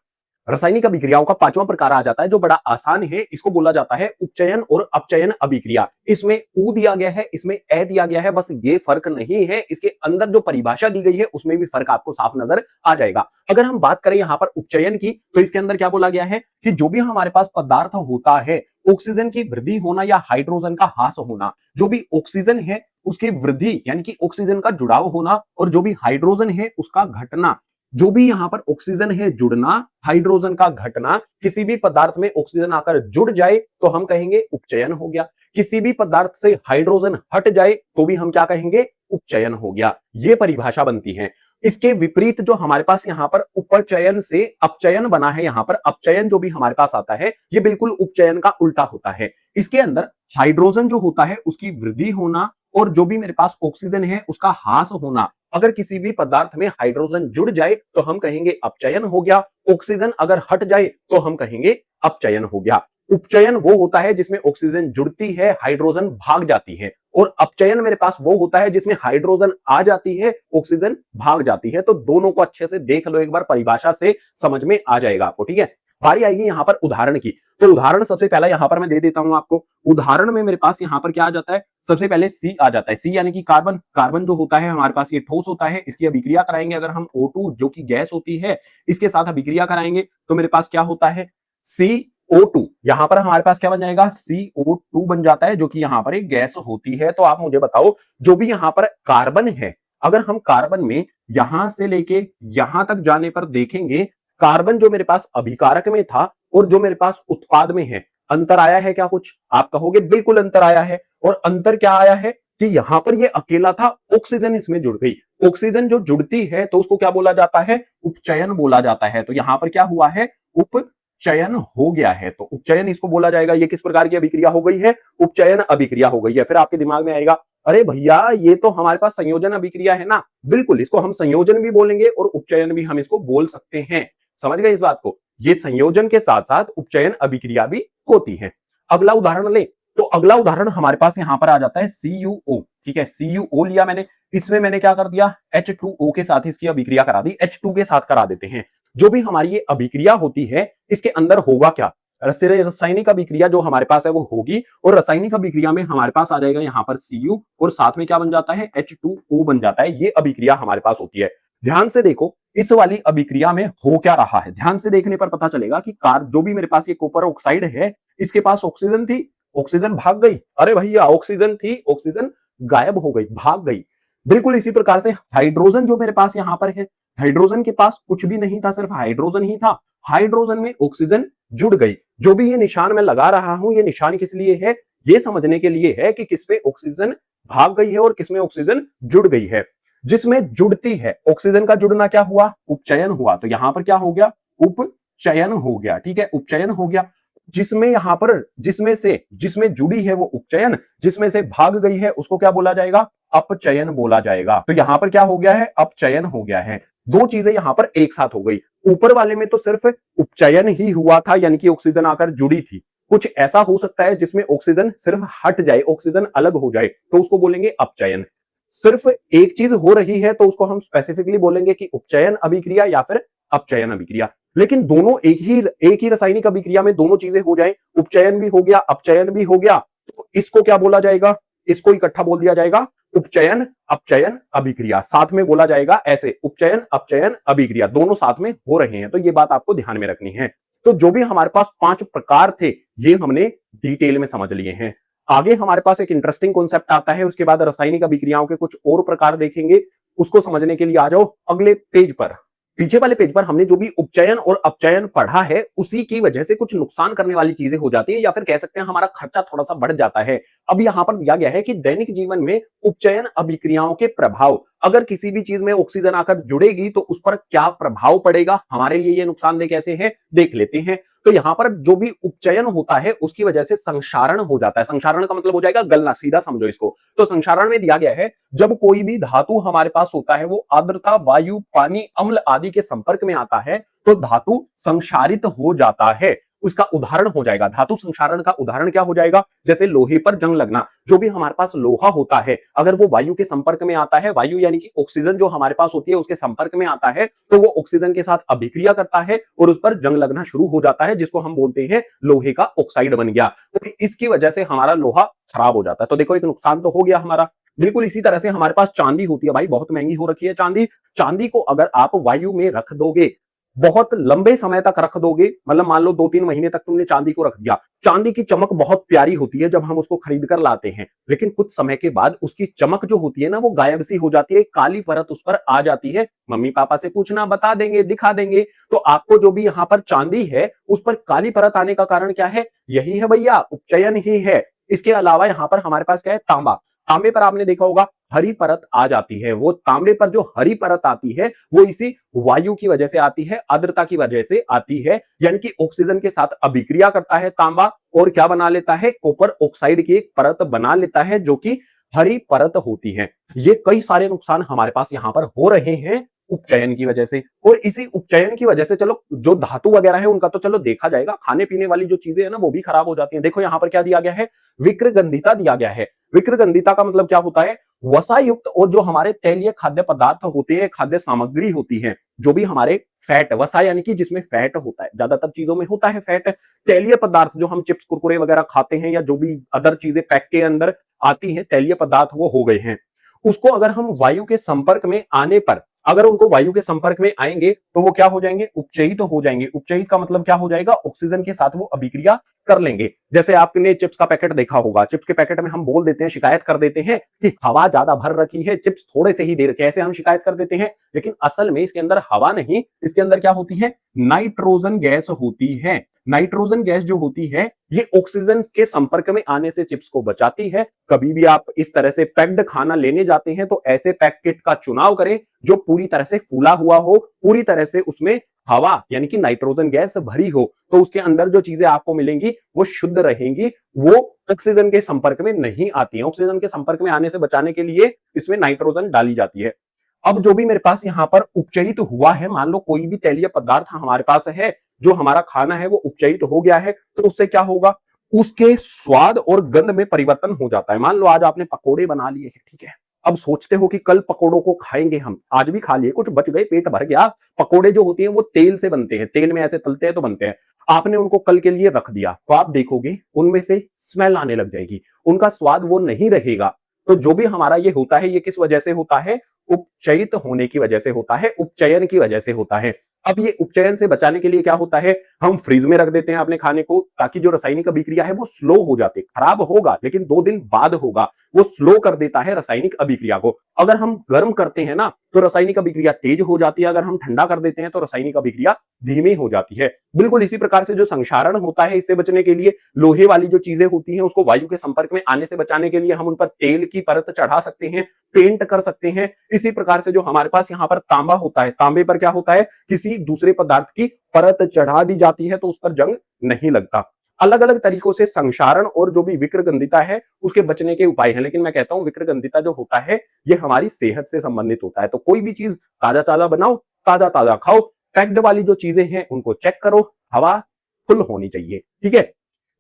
रासायनिक अभिक्रियाओं का पांचवा प्रकार आ जाता है जो बड़ा आसान है, इसको बोला जाता है उपचयन और अपचयन अभिक्रिया। इसमें ऊ दिया गया है, इसमें ए दिया गया है, बस ये फर्क नहीं है, इसके अंदर जो परिभाषा दी गई है उसमें भी फर्क आपको साफ नजर आ जाएगा। अगर हम बात करें यहाँ पर उपचयन की, तो इसके अंदर क्या बोला गया है कि जो भी हमारे पास पदार्थ होता है, ऑक्सीजन की वृद्धि होना या हाइड्रोजन का ह्रास होना, जो भी ऑक्सीजन है उसकी वृद्धि यानी कि ऑक्सीजन का जुड़ाव होना, और जो भी हाइड्रोजन है उसका घटना। जो भी यहां पर ऑक्सीजन है जुड़ना, हाइड्रोजन का घटना, किसी भी पदार्थ में ऑक्सीजन आकर जुड़ जाए तो हम कहेंगे उपचयन हो गया। किसी भी पदार्थ से हाइड्रोजन हट जाए तो भी हम क्या कहेंगे, उपचयन हो गया। ये परिभाषा बनती है। इसके विपरीत जो हमारे पास यहाँ पर उपचयन से अपचयन बना है, यहाँ पर अपचयन जो भी हमारे पास आता है ये बिल्कुल उपचयन का उल्टा होता है। इसके अंदर हाइड्रोजन जो होता है उसकी वृद्धि होना, और जो भी मेरे पास ऑक्सीजन है उसका ह्रास होना। अगर किसी भी पदार्थ में हाइड्रोजन जुड़ जाए तो हम कहेंगे अपचयन हो गया, ऑक्सीजन अगर हट जाए तो हम कहेंगे अपचयन हो गया। उपचयन वो होता है जिसमें ऑक्सीजन जुड़ती है, हाइड्रोजन भाग जाती है, और अपचयन मेरे पास वो होता है जिसमें हाइड्रोजन आ जाती है, ऑक्सीजन भाग जाती है। तो दोनों को अच्छे से देख लो एक बार, परिभाषा से समझ में आ जाएगा आपको, ठीक है। बारी आएगी यहाँ पर उदाहरण की, तो उदाहरण सबसे पहला यहाँ पर मैं दे देता हूं आपको। उदाहरण में मेरे पास यहाँ पर क्या आ जाता है, सबसे पहले सी आ जाता है। सी यानी कि कार्बन। कार्बन जो होता है हमारे पास ये ठोस होता है, इसकी अभिक्रिया कराएंगे अगर हम O2 जो कि गैस होती है इसके साथ अभिक्रिया कराएंगे तो मेरे पास क्या होता है, CO2, यहां पर हमारे पास क्या बन जाएगा, CO2 बन जाता है, जो कि यहां पर एक गैस होती है। तो आप मुझे बताओ, जो भी यहां पर कार्बन है, अगर हम कार्बन में यहां से लेके यहां तक जाने पर देखेंगे, कार्बन जो मेरे पास अभिकारक में था और जो मेरे पास उत्पाद में है, अंतर आया है क्या कुछ? आप कहोगे बिल्कुल अंतर आया है। और अंतर क्या आया है कि यहां पर ये अकेला था, ऑक्सीजन इसमें जुड़ गई। ऑक्सीजन जो जुड़ती है तो उसको क्या बोला जाता है, उपचयन बोला जाता है। तो यहां पर क्या हुआ है, उपचयन हो गया है। तो उपचयन इसको बोला जाएगा। ये किस प्रकार की अभिक्रिया हो गई है, उपचयन अभिक्रिया हो गई है। फिर आपके दिमाग में आएगा, अरे भैया ये तो हमारे पास संयोजन अभिक्रिया है ना। बिल्कुल, इसको हम संयोजन भी बोलेंगे और उपचयन भी हम इसको बोल सकते हैं। समझ गए इस बात को? ये संयोजन के साथ साथ उपचयन अभिक्रिया भी होती है। अगला उदाहरण ले, तो अगला उदाहरण हमारे पास यहां पर आ जाता है CuO। ठीक है, CuO लिया मैंने, इसमें मैंने क्या कर दिया, H2O के साथ इसकी अभिक्रिया करा दी। H2 के साथ करा देते हैं। जो भी हमारी ये अभिक्रिया होती है, इसके अंदर होगा क्या, रासायनिक अभिक्रिया जो हमारे पास है वो होगी, और रासायनिक अभिक्रिया में हमारे पास आ जाएगा यहां पर Cu, और साथ में क्या बन जाता है, H2O बन जाता है। ये अभिक्रिया हमारे पास होती है। ध्यान से देखो, इस वाली अभिक्रिया में हो क्या रहा है, ध्यान से देखने पर पता चलेगा कि कार जो भी मेरे पास ये कॉपर ऑक्साइड है, इसके पास ऑक्सीजन थी, ऑक्सीजन भाग गई। अरे भैया ऑक्सीजन थी, ऑक्सीजन गायब हो गई, भाग गई। बिल्कुल इसी प्रकार से हाइड्रोजन जो मेरे पास यहां पर है, हाइड्रोजन के पास कुछ भी नहीं था, सिर्फ हाइड्रोजन ही था। हाइड्रोजन में ऑक्सीजन जुड़ गई। जो भी ये निशान मैं लगा रहा हूं, ये निशान किस लिए है, ये समझने के लिए है कि किसमें ऑक्सीजन भाग गई है और किसमें ऑक्सीजन जुड़ गई है। जिसमें जुड़ती है, ऑक्सीजन का जुड़ना क्या हुआ, उपचयन हुआ। तो यहां पर क्या हो गया, उपचयन हो गया। ठीक है, उपचयन हो गया। जिसमें यहां पर जिसमें जुड़ी है वो उपचयन, जिसमें से भाग गई है उसको क्या बोला जाएगा, अपचयन बोला जाएगा। तो यहां पर क्या हो गया है, अपचयन हो गया है। दो चीजें यहां पर एक साथ हो गई। ऊपर वाले में तो सिर्फ उपचयन ही हुआ था, यानी कि ऑक्सीजन आकर जुड़ी थी। कुछ ऐसा हो सकता है जिसमें ऑक्सीजन सिर्फ हट जाए, ऑक्सीजन अलग हो जाए, तो उसको बोलेंगे अपचयन। सिर्फ एक चीज हो रही है तो उसको हम स्पेसिफिकली बोलेंगे कि उपचयन अभिक्रिया या फिर अपचयन अभिक्रिया। लेकिन दोनों एक ही रासायनिक अभिक्रिया में दोनों चीजें हो जाए, उपचयन भी हो गया, अपचयन भी हो गया, तो इसको क्या बोला जाएगा, इसको इकट्ठा बोल दिया जाएगा उपचयन अपचयन अभिक्रिया। साथ में बोला जाएगा ऐसे, उपचयन अपचयन अभिक्रिया दोनों साथ में हो रहे हैं। तो ये बात आपको ध्यान में रखनी है। तो जो भी हमारे पास 5 प्रकार थे, ये हमने डिटेल में समझ लिए हैं। आगे हमारे पास एक इंटरेस्टिंग कॉन्सेप्ट आता है, उसके बाद रासायनिक अभिक्रियाओं के कुछ और प्रकार देखेंगे। उसको समझने के लिए आ जाओ अगले पेज पर। पीछे वाले पेज पर हमने जो भी उपचयन और अपचयन पढ़ा है, उसी की वजह से कुछ नुकसान करने वाली चीजें हो जाती है, या फिर कह सकते हैं हमारा खर्चा थोड़ा सा बढ़ जाता है। अब यहां पर दिया गया है कि दैनिक जीवन में उपचयन अभिक्रियाओं के प्रभाव, अगर किसी भी चीज में ऑक्सीजन आकर जुड़ेगी तो उस पर क्या प्रभाव पड़ेगा, हमारे लिए ये नुकसानदेह कैसे है, देख लेते हैं। तो यहां पर जो भी उपचयन होता है उसकी वजह से संक्षारण हो जाता है। संक्षारण का मतलब हो जाएगा गलना, सीधा समझो इसको। तो संक्षारण में दिया गया है, जब कोई भी धातु हमारे पास होता है वो आर्द्रता, वायु, पानी, अम्ल आदि के संपर्क में आता है तो धातु संक्षारित हो जाता है। उसका उदाहरण हो जाएगा, धातु संक्षारण का उदाहरण क्या हो जाएगा, जैसे लोहे पर जंग लगना। जो भी हमारे पास लोहा होता है, अगर वो वायु के संपर्क में आता है, वायु यानी कि ऑक्सीजन जो हमारे पास होती है उसके संपर्क में आता है, तो वो ऑक्सीजन के साथ अभिक्रिया करता है और उस पर जंग लगना शुरू हो जाता है, जिसको हम बोलते हैं लोहे का ऑक्साइड बन गया। तो इसकी वजह से हमारा लोहा खराब हो जाता है। तो देखो एक नुकसान तो हो गया हमारा। बिल्कुल इसी तरह से हमारे पास चांदी होती है, भाई बहुत महंगी हो रखी है चांदी। चांदी को अगर आप वायु में रख दोगे, बहुत लंबे समय तक रख दोगे, मतलब मान लो 2-3 महीने तक तुमने चांदी को रख दिया, चांदी की चमक बहुत प्यारी होती है जब हम उसको खरीद कर लाते हैं, लेकिन कुछ समय के बाद उसकी चमक जो होती है ना वो गायब सी हो जाती है, काली परत उस पर आ जाती है। मम्मी पापा से पूछना, बता देंगे, दिखा देंगे। तो आपको जो भी यहाँ पर चांदी है उस पर काली परत आने का कारण क्या है, यही है भैया, उपचयन ही है। इसके अलावा यहाँ पर हमारे पास क्या है, तांबा। तांबे पर आपने देखा होगा हरी परत आ जाती है। वो तांबे पर जो हरी परत आती है वो इसी वायु की वजह से आती है, आर्द्रता की वजह से आती है, यानी कि ऑक्सीजन के साथ अभिक्रिया करता है तांबा और क्या बना लेता है, कॉपर ऑक्साइड की एक परत बना लेता है जो कि हरी परत होती है। ये कई सारे नुकसान हमारे पास यहाँ पर हो रहे हैं उपचयन की वजह से। और इसी उपचयन की वजह से चलो जो धातु वगैरह है उनका तो चलो देखा जाएगा, खाने पीने वाली जो चीजें है ना वो भी खराब हो जाती हैं। देखो यहाँ पर क्या दिया गया है, विक्रगंधिता दिया गया है। विक्रगंधिता का मतलब क्या होता है, वसा युक्त और जो हमारे तैलीय खाद्य पदार्थ होते हैं, खाद्य सामग्री होती है, जो भी हमारे फैट, वसा यानी कि जिसमें फैट होता है, ज्यादातर चीजों में होता है फैट। तैलीय पदार्थ जो हम चिप्स कुरकुरे वगैरह खाते हैं या जो भी अदर चीजें पैक के अंदर आती हैं, तैलीय पदार्थ वो हो गए हैं। उसको अगर हम वायु के संपर्क में आने पर अगर उनको वायु के संपर्क में आएंगे तो वो क्या हो जाएंगे, उपचयित तो हो जाएंगे। उपचयित का मतलब क्या हो जाएगा, ऑक्सीजन के साथ वो अभिक्रिया कर लेंगे। जैसे आपने चिप्स का पैकेट देखा होगा, चिप्स के पैकेट में हम बोल देते हैं, शिकायत कर देते हैं कि हवा ज्यादा भर रखी है, चिप्स थोड़े से ही दे रखे हैं, ऐसे हम शिकायत कर देते हैं। लेकिन असल में इसके अंदर हवा नहीं, इसके अंदर क्या होती है, नाइट्रोजन गैस होती है। नाइट्रोजन गैस जो होती है ये ऑक्सीजन के संपर्क में आने से चिप्स को बचाती है। कभी भी आप इस तरह से पैक्ड खाना लेने जाते हैं तो ऐसे पैकेट का चुनाव करें जो पूरी तरह से फूला हुआ हो, पूरी तरह से उसमें हवा यानी कि नाइट्रोजन गैस भरी हो, तो उसके अंदर जो चीजें आपको मिलेंगी वो शुद्ध रहेंगी, वो ऑक्सीजन के संपर्क में नहीं आती है। ऑक्सीजन के संपर्क में आने से बचाने के लिए इसमें नाइट्रोजन डाली जाती है। अब जो भी मेरे पास यहाँ पर उपचयित हुआ है, मान लो कोई भी तैलीय पदार्थ हमारे पास है, जो हमारा खाना है वो उपचयित हो गया है, तो उससे क्या होगा, उसके स्वाद और गंध में परिवर्तन हो जाता है। मान लो आज आपने पकोड़े बना लिए हैं, ठीक है, अब सोचते हो कि कल पकोड़ों को खाएंगे हम, आज भी खा लिए, कुछ बच गए, पेट भर गया। पकोड़े जो होते हैं वो तेल से बनते हैं, तेल में ऐसे तलते हैं तो बनते हैं। आपने उनको कल के लिए रख दिया तो आप देखोगे उनमें से स्मेल आने लग जाएगी, उनका स्वाद वो नहीं रहेगा। तो जो भी हमारा ये होता है, ये किस वजह से होता है, उपचयित होने की वजह से होता है, उपचयन की वजह से होता है। अब ये उपचयन से बचाने के लिए क्या होता है, हम फ्रीज में रख देते हैं अपने खाने को, ताकि जो रासायनिक अभिक्रिया है वो स्लो हो जाती है। खराब होगा लेकिन 2 दिन बाद होगा, वो स्लो कर देता है रासायनिक अभिक्रिया को। अगर हम गर्म करते हैं ना तो रासायनिक अभिक्रिया तेज हो जाती है, अगर हम ठंडा कर देते हैं तो रासायनिक अभिक्रिया धीमी हो जाती है। बिल्कुल इसी प्रकार से जो संक्षारण होता है, इससे बचने के लिए लोहे वाली जो चीजें होती हैं उसको वायु के संपर्क में आने से बचाने के लिए हम उन पर तेल की परत चढ़ा सकते हैं, पेंट कर सकते हैं। इसी प्रकार से जो हमारे पास यहाँ पर तांबा होता है, तांबे पर क्या होता है, किसी दूसरे पदार्थ की परत चढ़ा दी जाती है तो उस पर जंग नहीं लगता। अलग अलग तरीकों से संक्षारण और जो भी विक्रगंधिता है उसके बचने के उपाय हैं, लेकिन मैं कहता हूं विक्रगंधिता जो होता है ये हमारी सेहत से संबंधित होता है। तो कोई भी चीज ताजा ताजा बनाओ, ताजा ताजा खाओ, पैक्ड वाली जो चीजें हैं उनको चेक करो, हवा फुल होनी चाहिए, ठीक है।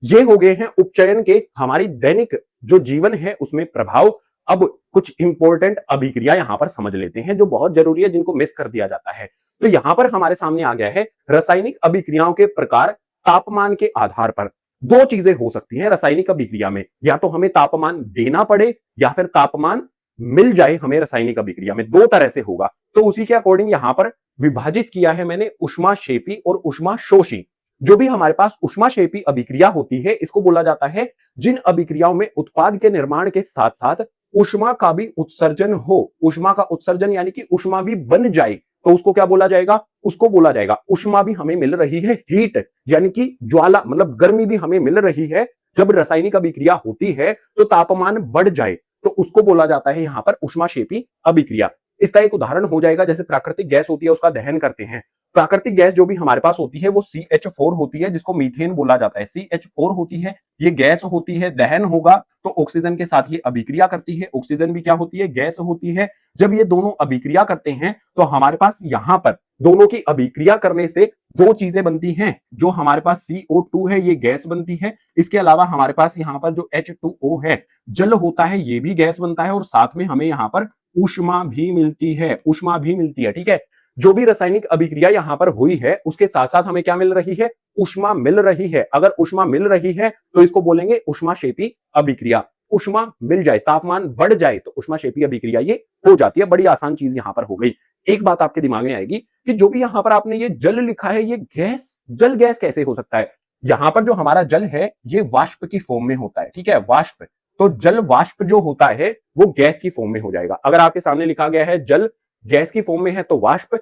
ये हो गए हैं उपचयन के हमारी दैनिक जो जीवन है उसमें प्रभाव। अब कुछ इंपॉर्टेंट अभिक्रिया यहां पर समझ लेते हैं जो बहुत जरूरी है, जिनको मिस कर दिया जाता है। तो यहां पर हमारे सामने आ गया है रासायनिक अभिक्रियाओं के प्रकार। तापमान के आधार पर 2 चीजें हो सकती हैं रासायनिक अभिक्रिया में, या तो हमें तापमान देना पड़े या फिर तापमान मिल जाए हमें रासायनिक अभिक्रिया में, 2 तरह से होगा। तो उसी के अकॉर्डिंग यहां पर विभाजित किया है मैंने ऊष्माक्षेपी और ऊष्माशोषी। जो भी हमारे पास ऊष्माक्षेपी अभिक्रिया होती है इसको बोला जाता है जिन अभिक्रियाओं में उत्पाद के निर्माण के साथ साथ ऊष्मा का भी उत्सर्जन हो। ऊष्मा का उत्सर्जन यानी कि ऊष्मा भी बन जाए तो उसको क्या बोला जाएगा, उसको बोला जाएगा ऊष्मा भी हमें मिल रही है, हीट यानी कि ज्वाला मतलब गर्मी भी हमें मिल रही है। जब रासायनिक अभिक्रिया होती है तो तापमान बढ़ जाए तो उसको बोला जाता है यहां पर ऊष्माक्षेपी अभिक्रिया। इसका एक उदाहरण हो जाएगा, जैसे प्राकृतिक गैस होती है उसका दहन करते हैं। प्राकृतिक गैस जो भी हमारे पास होती है वो CH4 होती है, जिसको मीथेन बोला जाता है। CH4 होती है, ये गैस होती है, दहन होगा तो ऑक्सीजन के साथ ये अभिक्रिया करती है। ऑक्सीजन भी क्या होती है, गैस होती है। जब ये दोनों अभिक्रिया करते हैं तो हमारे पास यहां पर दोनों की अभिक्रिया करने से 2 चीजें बनती हैं। जो हमारे पास CO2 है ये गैस बनती है, इसके अलावा हमारे पास यहाँ पर जो H2O है जल होता है, ये भी गैस बनता है, और साथ में हमें यहाँ पर ऊष्मा भी मिलती है, ऊष्मा भी मिलती है, ठीक है। जो भी रासायनिक अभिक्रिया यहां पर हुई है उसके साथ साथ हमें क्या मिल रही है, ऊष्मा मिल रही है। अगर ऊष्मा मिल रही है तो इसको बोलेंगे ऊष्माक्षेपी अभिक्रिया। ऊष्मा मिल जाए, तापमान बढ़ जाए तो ऊष्माक्षेपी अभिक्रिया ये हो जाती है। बड़ी आसान चीज यहां पर हो गई। एक बात आपके दिमाग में आएगी कि जो भी यहां पर आपने ये जल लिखा है ये गैस, जल गैस कैसे हो सकता है। यहां पर जो हमारा जल है ये वाष्प की फॉर्म में होता है, ठीक है, वाष्प। तो जल वाष्प जो होता है वो गैस की फॉर्म में हो जाएगा। अगर आपके सामने लिखा गया है जल गैस की फॉर्म में है तो वाष्प,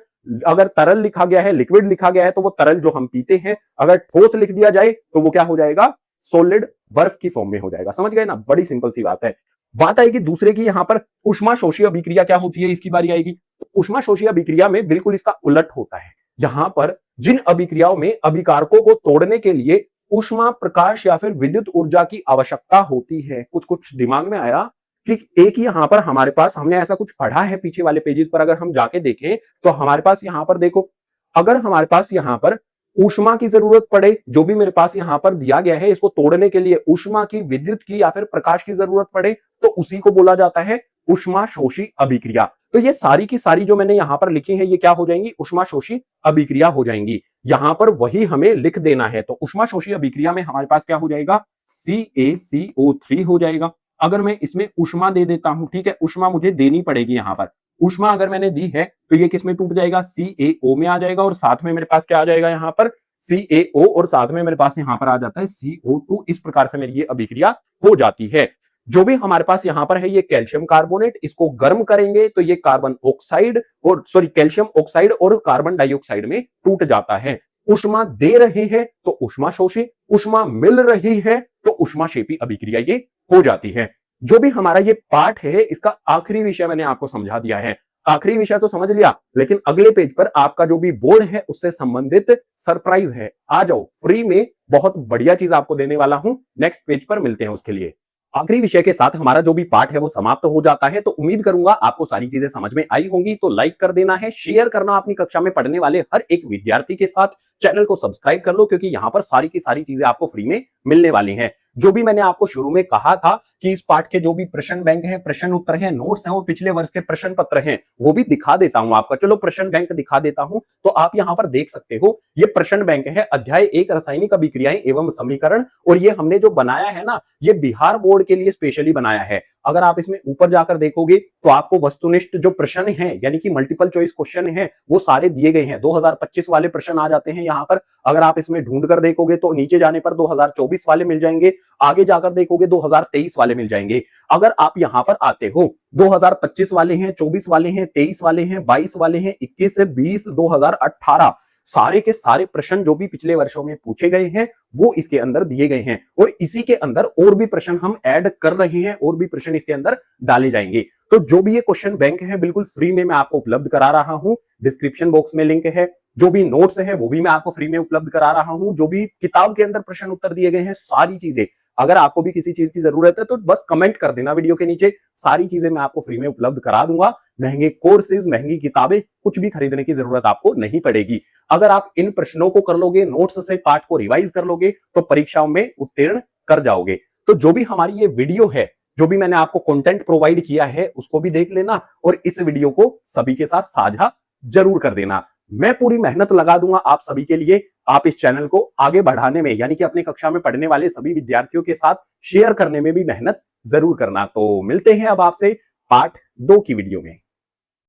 अगर तरल लिखा गया है, लिक्विड लिखा गया है तो वो तरल जो हम पीते हैं, अगर ठोस लिख दिया जाए तो वो क्या हो जाएगा, सॉलिड, बर्फ की फॉर्म में हो जाएगा। समझ गए ना, बड़ी सिंपल सी बात है। बात आएगी दूसरे की, यहां पर ऊष्माशोषी अभिक्रिया क्या होती है, इसकी बारी आएगी। ऊष्माशोषी अभिक्रिया में बिल्कुल इसका उलट होता है। यहां पर जिन अभिक्रियाओं में अभिकारकों को तोड़ने के लिए ऊष्मा, प्रकाश या फिर विद्युत ऊर्जा की आवश्यकता होती है। कुछ कुछ दिमाग में आया कि एक यहां पर हमारे पास हमने ऐसा कुछ पढ़ा है पीछे वाले पेजेस पर, अगर हम जाके देखें तो हमारे पास यहां पर देखो, अगर हमारे पास यहां पर ऊष्मा की जरूरत पड़े, जो भी मेरे पास यहां पर दिया गया है, इसको तोड़ने के लिए ऊष्मा की, विद्युत की या फिर प्रकाश की जरूरत पड़े तो उसी को बोला जाता है ऊष्माशोषी अभिक्रिया। तो ये सारी की सारी जो मैंने यहां पर लिखी है ये क्या हो जाएंगी, ऊष्माशोषी अभिक्रिया हो जाएंगी। यहां पर वही हमें लिख देना है। तो ऊष्माशोषी अभिक्रिया में हमारे पास क्या हो जाएगा, CaCO3 हो जाएगा। अगर मैं इसमें ऊष्मा दे देता हूं, ठीक है, ऊष्मा मुझे देनी पड़ेगी यहां पर, ऊष्मा अगर मैंने दी है तो ये किस में टूट जाएगा, CaO में आ जाएगा, और साथ में मेरे पास क्या आ जाएगा यहाँ पर, CaO, और साथ में मेरे पास यहाँ पर आ जाता है CO2। इस प्रकार से मेरी ये अभिक्रिया हो जाती है। जो भी हमारे पास यहाँ पर है ये कैल्शियम कार्बोनेट, इसको गर्म करेंगे तो ये कार्बन ऑक्साइड और कैल्शियम ऑक्साइड और कार्बन डाइऑक्साइड में टूट जाता है। ऊष्मा दे रहे हैं तो ऊष्मा शोषी, ऊष्मा मिल रही है तो ऊष्माक्षेपी अभिक्रिया ये हो जाती है। जो भी हमारा ये पार्ट है इसका आखिरी विषय मैंने आपको समझा दिया है। आखिरी विषय तो समझ लिया, लेकिन अगले पेज पर आपका जो भी बोर्ड है उससे संबंधित सरप्राइज है। आ जाओ, फ्री में बहुत बढ़िया चीज आपको देने वाला हूं। नेक्स्ट पेज पर मिलते हैं उसके लिए। आखिरी विषय के साथ हमारा जो भी पार्ट है वो समाप्त हो जाता है। तो उम्मीद करूंगा आपको सारी चीजें समझ में आई होंगी। तो लाइक कर देना है, शेयर करना अपनी कक्षा में पढ़ने वाले हर एक विद्यार्थी के साथ, चैनल को सब्सक्राइब कर लो क्योंकि यहाँ पर सारी की सारी चीजें आपको फ्री में मिलने वाली हैं। जो भी मैंने आपको शुरू में कहा था कि इस पाठ के जो भी प्रश्न बैंक है, प्रश्न उत्तर है, नोट्स हैं और पिछले वर्ष के प्रश्न पत्र हैं वो भी दिखा देता हूं आपका। चलो प्रश्न बैंक दिखा देता हूं तो आप यहां पर देख सकते हो। ये प्रश्न बैंक है अध्याय 1 रासायनिक अभिक्रियाएं एवं समीकरण, और ये हमने जो बनाया है ना ये बिहार बोर्ड के लिए स्पेशली बनाया है। अगर आप इसमें ऊपर जाकर देखोगे तो आपको वस्तुनिष्ठ जो प्रश्न है यानी कि मल्टीपल चॉइस क्वेश्चन है वो सारे दिए गए हैं। 2025 वाले प्रश्न आ जाते हैं यहाँ पर। अगर आप इसमें ढूंढ कर देखोगे तो नीचे जाने पर 2024 वाले मिल जाएंगे, आगे जाकर देखोगे 2023 वाले मिल जाएंगे। अगर आप यहां पर आते हो 2025 वाले हैं, 24 वाले हैं, 23 वाले हैं, 22 वाले हैं, 21 से 20, 2018 सारे के सारे प्रश्न जो भी पिछले वर्षों में पूछे गए हैं वो इसके अंदर दिए गए हैं, और इसी के अंदर और भी प्रश्न हम ऐड कर रहे हैं, और भी प्रश्न इसके अंदर डाले जाएंगे। तो जो भी ये क्वेश्चन बैंक है बिल्कुल फ्री में मैं आपको उपलब्ध करा रहा हूं। डिस्क्रिप्शन बॉक्स में लिंक है। जो भी नोट्स है वो भी मैं आपको फ्री में उपलब्ध करा रहा हूं। जो भी किताब के अंदर प्रश्न उत्तर दिए गए हैं सारी चीजें, अगर आपको भी किसी चीज की जरूरत है तो बस कमेंट कर देना वीडियो के नीचे, सारी चीजें मैं आपको फ्री में उपलब्ध करा दूंगा। महंगे कोर्सेज, महंगी किताबें कुछ भी खरीदने की जरूरत आपको नहीं पड़ेगी। अगर आप इन प्रश्नों को कर लोगे, नोट्स से पाठ को रिवाइज कर लोगे तो परीक्षाओं में उत्तीर्ण कर जाओगे। तो जो भी हमारी ये वीडियो है, जो भी मैंने आपको कंटेंट प्रोवाइड किया है उसको भी देख लेना, और इस वीडियो को सभी के साथ साझा जरूर कर देना। मैं पूरी मेहनत लगा दूंगा आप सभी के लिए। आप इस चैनल को आगे बढ़ाने में यानी कि अपनी कक्षा में पढ़ने वाले सभी विद्यार्थियों के साथ शेयर करने में भी मेहनत जरूर करना। तो मिलते हैं अब आपसे पार्ट 2 की वीडियो में।